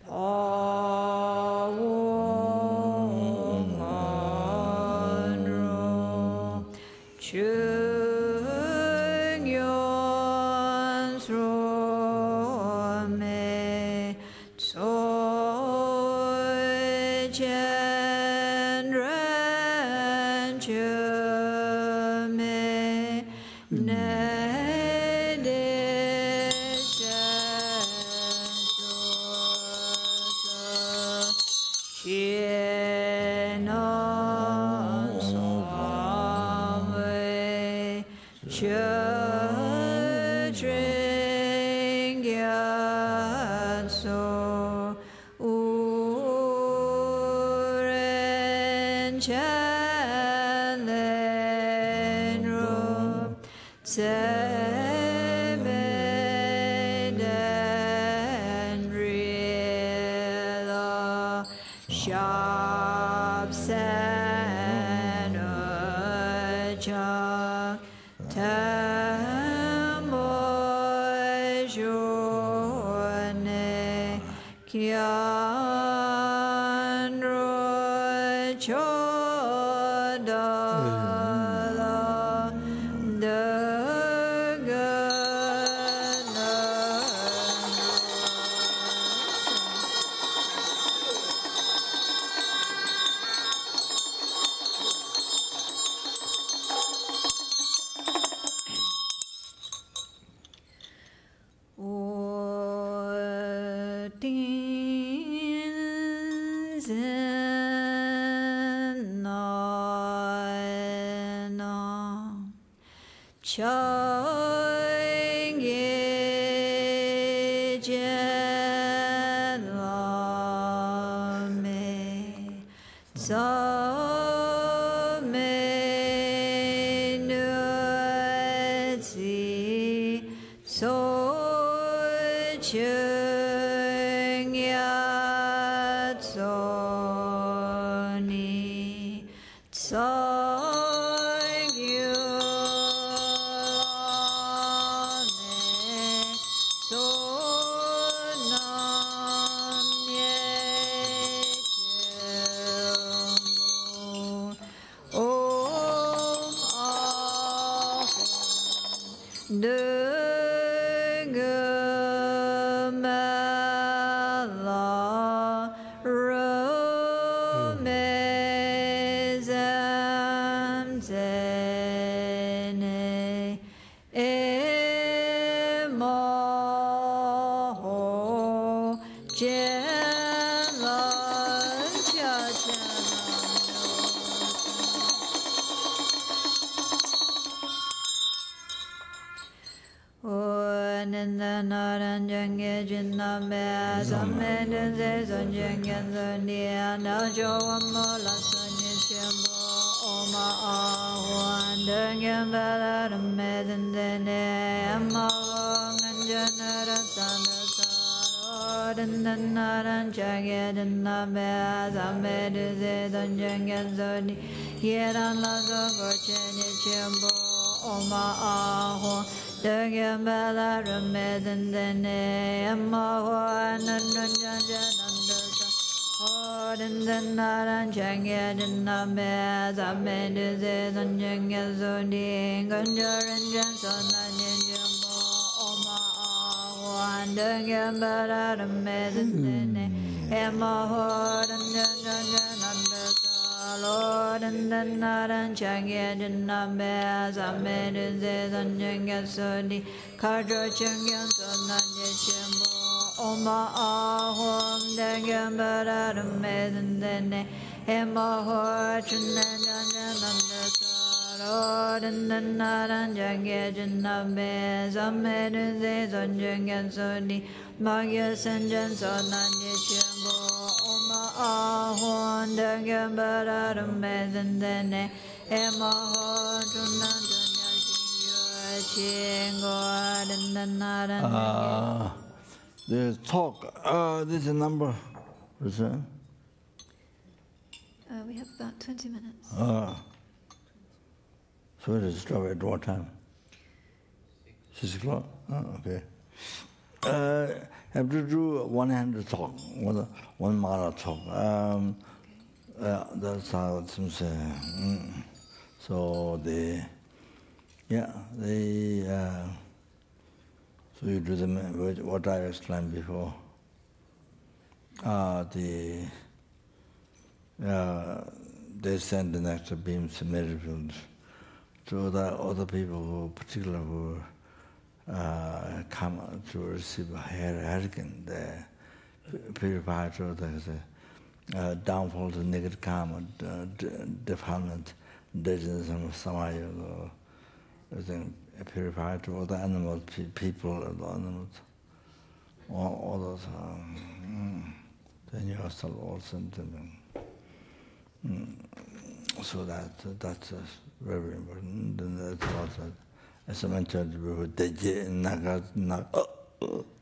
Om The talk, this is number, what's that? We have about 20 minutes. So it is stop at what time? 6 o'clock? Okay. Have to do one-handed talk, one mala talk. That's how it seems. So so you do what I explained before. they send the nectar beams to Merrifield to other people who, particularly who come to receive a hurricane, they purify through the downfall to negative karma, defilement, deadness and samaya, purify to all the animals, people, and animals, all those. Then you also so that's very important. And that's also, as I mentioned before, Deji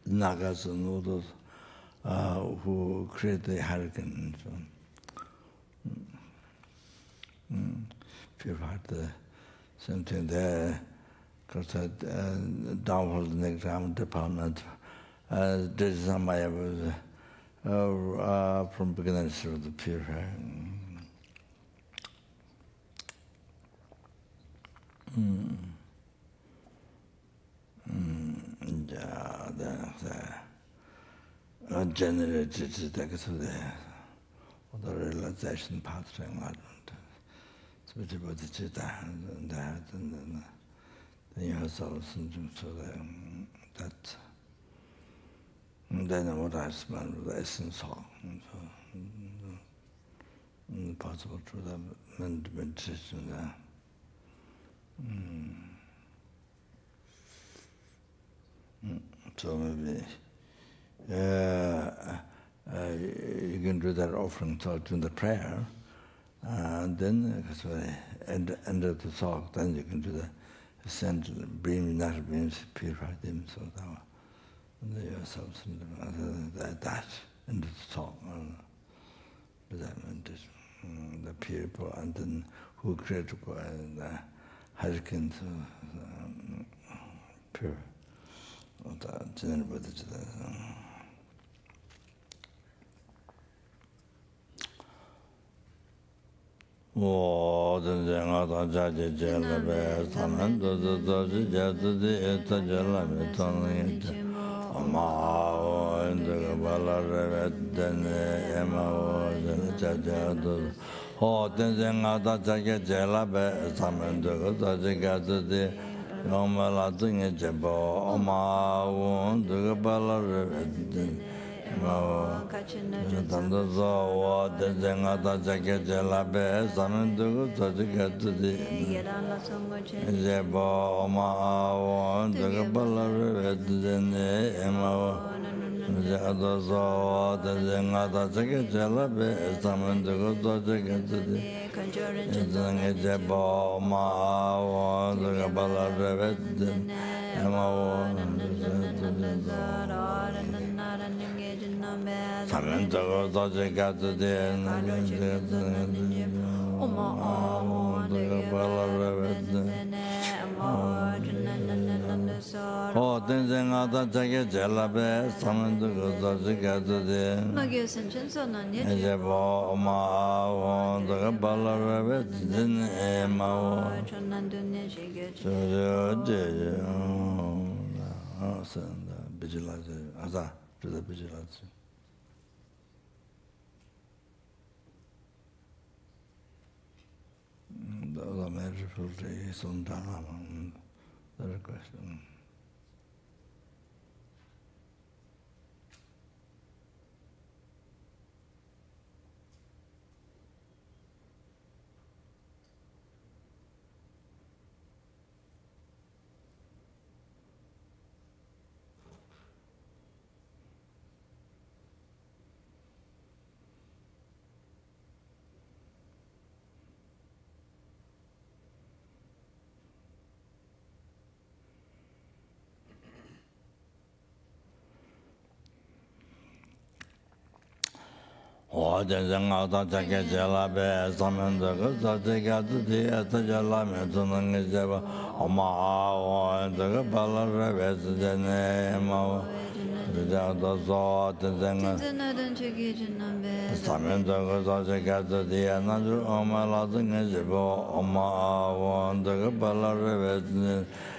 Nagas and all those who create the hurricane. So, purify the same thing there, because downfall the negative department. There is somebody was from beginning through the purify. Generated the realization pathway. Then you have so that then what I spent the essence of possible to the meditation there. So maybe you can do that offering talk in the prayer, and then end of the talk, then you can do the send beam, not beams, purify them, so that yourselves that end of the talk, that the people, and then who create the hurricane pure. The question.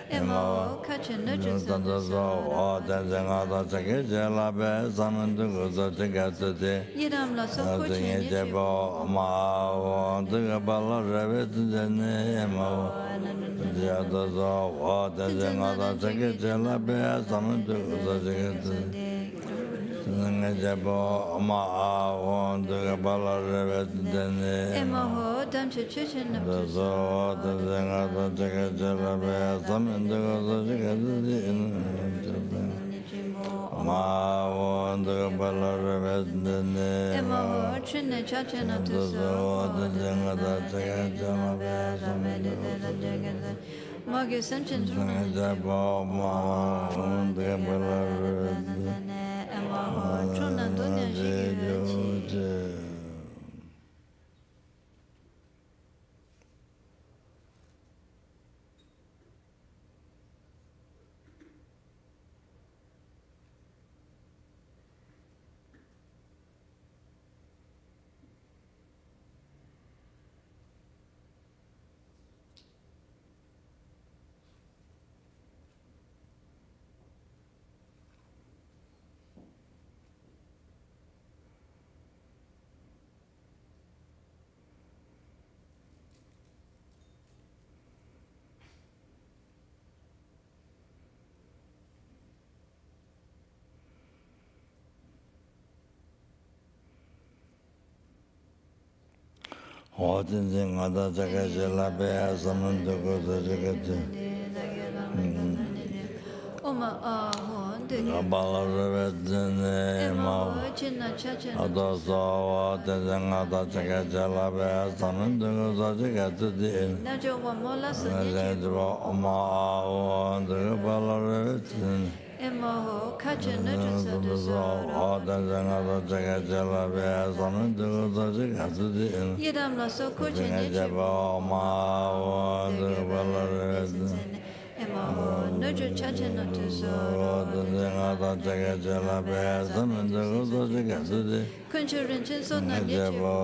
Emo Kachin Nujus Yidam La Sokochin Yichibo Emo Dam Chichin Emo Chine Chachin Magi Sanchin Emo Chunan Dunya Shiki Oma ahon de Emo China Chachin Najo Wamola Emo Kachin Nujus Yidam La Sokochin Yichibo Emo Nuju Chachin Kunchu Rinchin Sonan Yichibo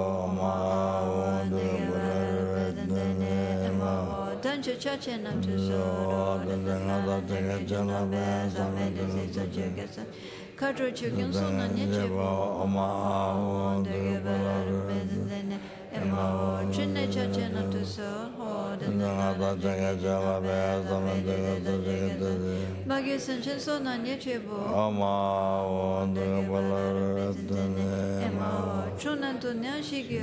Emo Danchu Chachin Kadru Chukyun Sonan Yichibo Emo Chine Chachin Magi Sanchin Sonan Yichibo Emo Chunan Dunya Shiki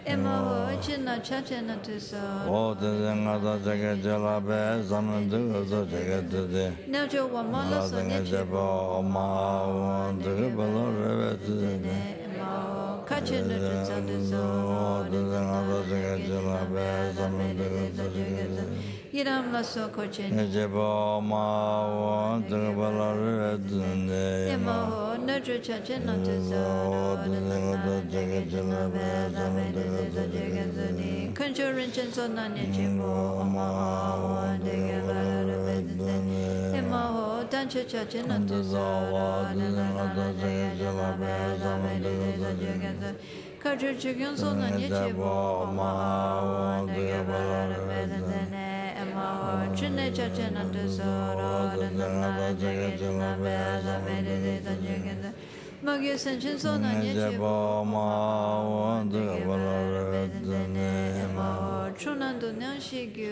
Emo China Chachin Najo Wamola Emo Kachin Yidam La Sokochin Emo Nudru Chachin Kunchu Rinchin Sonan Yichibo Emo Danchu Chachin Kadru Chukyun Sonan Yichibo Emo Chine Chachin Magi Sanchin Sonan Yichibo Emo Chunan Dunya Shiki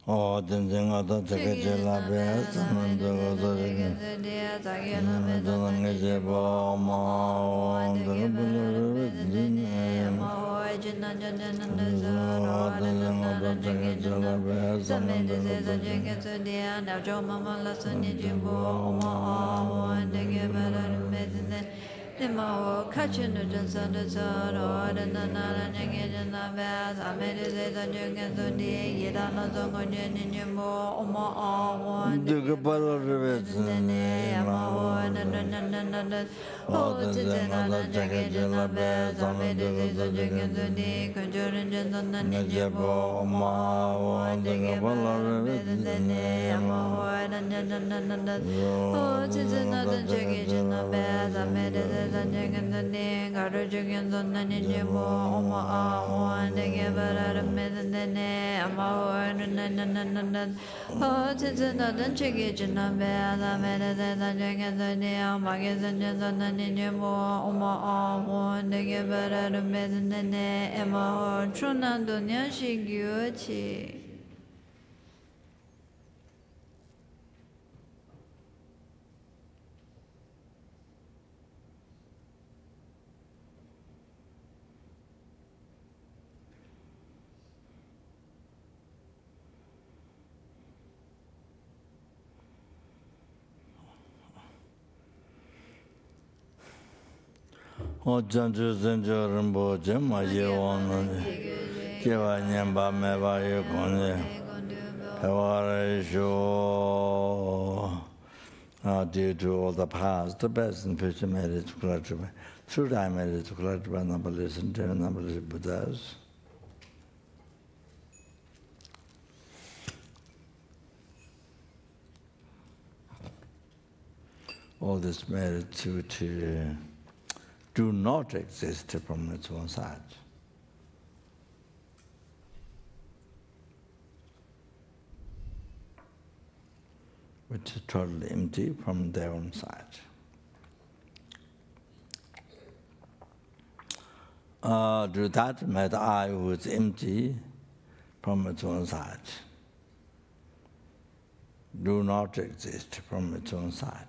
Oh, then I don't take a jail of best and the other Nemo catching the Johnson the Son or the Nana and the Bath, I made it the Jungle the day, yet I'm not going in your more or more one. do a bottle of it. Oh, it's another jacket in the Bath, I made it the Jungle the day, conjuring Johnson and your more one. The bottle of it in the name of oh, it's another jacket in the Bath, I made it. The day, got a chicken on the ninja one, they give it a minute, and I'm out and oh, it's another chicken in the bed. I made it the chicken the day, I'm a gizzard on the ninja one, they give it a minute, and I'm out, Tronandonia, she guilty. Oh, Janju Zenjo Rinpoche, my year one, Kiva Nyamba Meva Yukone, Pawara Sho, due to all the past, the best and future made it to Kulatuba. Through time made it to Kulatuba, number listen to number Buddhas. All this made it to do not exist from its own side. Which is totally empty from their own side. Do that made I was empty from its own side. Do not exist from its own side.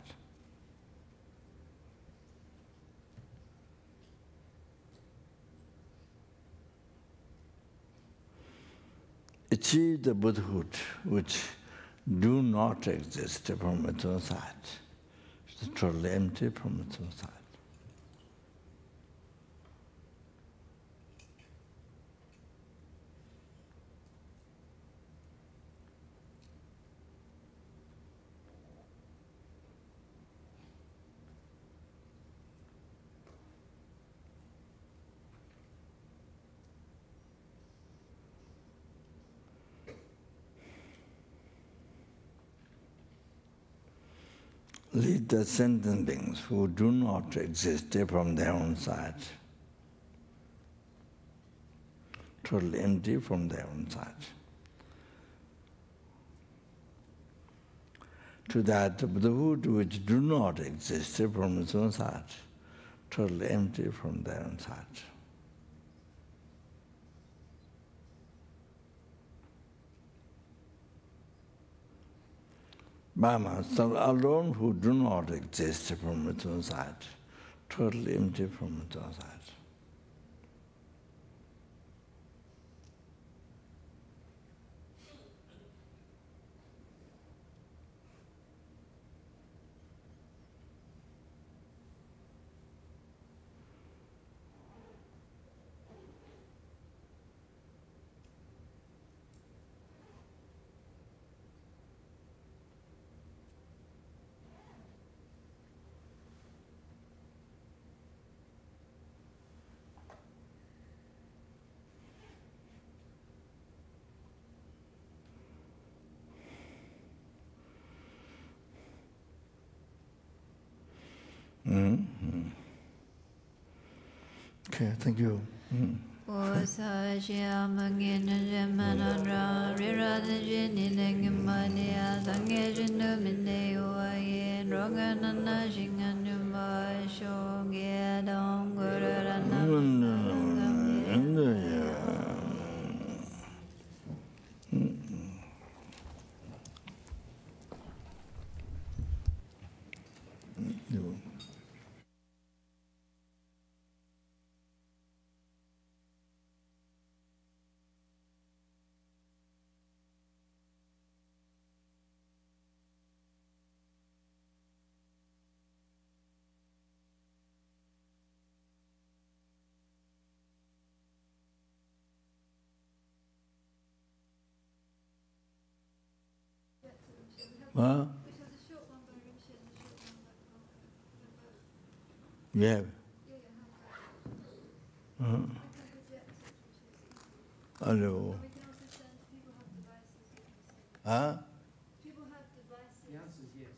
Achieve the Buddhahood, which do not exist from its own side. It's totally empty from its own side. Lead the sentient beings who do not exist from their own side, totally empty from their own side. To that Buddhahood which do not exist from its own side, totally empty from their own side. Brahma, alone who do not exist from its own side, totally empty from its own side. Okay, thank you. Huh? Which has a short one by Rinpoche and a short one by both. Yeah. We can project it, which is easy. Hello. And we can also send, people have devices, you can send. Huh? People have devices. The answer is yes.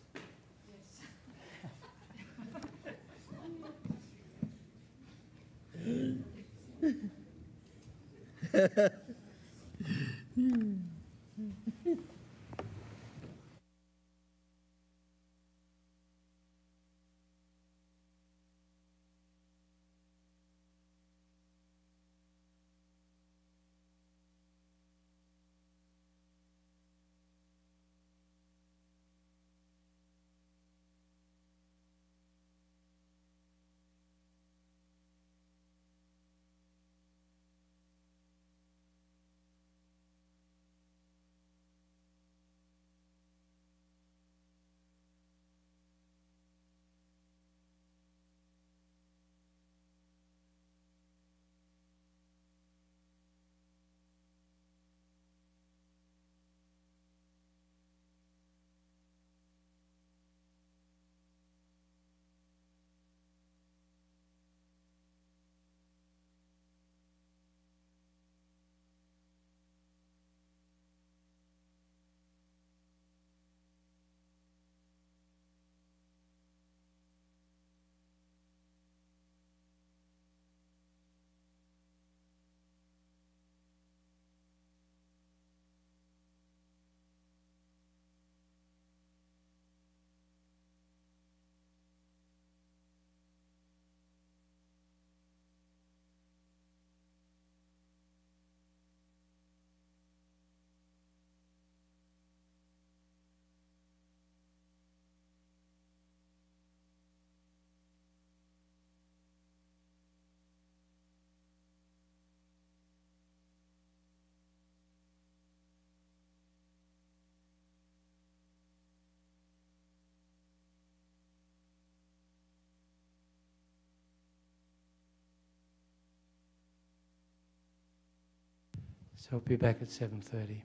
So I'll be back at 7:30.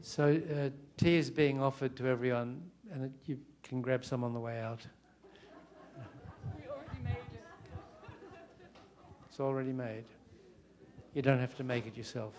So tea is being offered to everyone, and you can grab some on the way out. We already made it. It's already made. You don't have to make it yourself.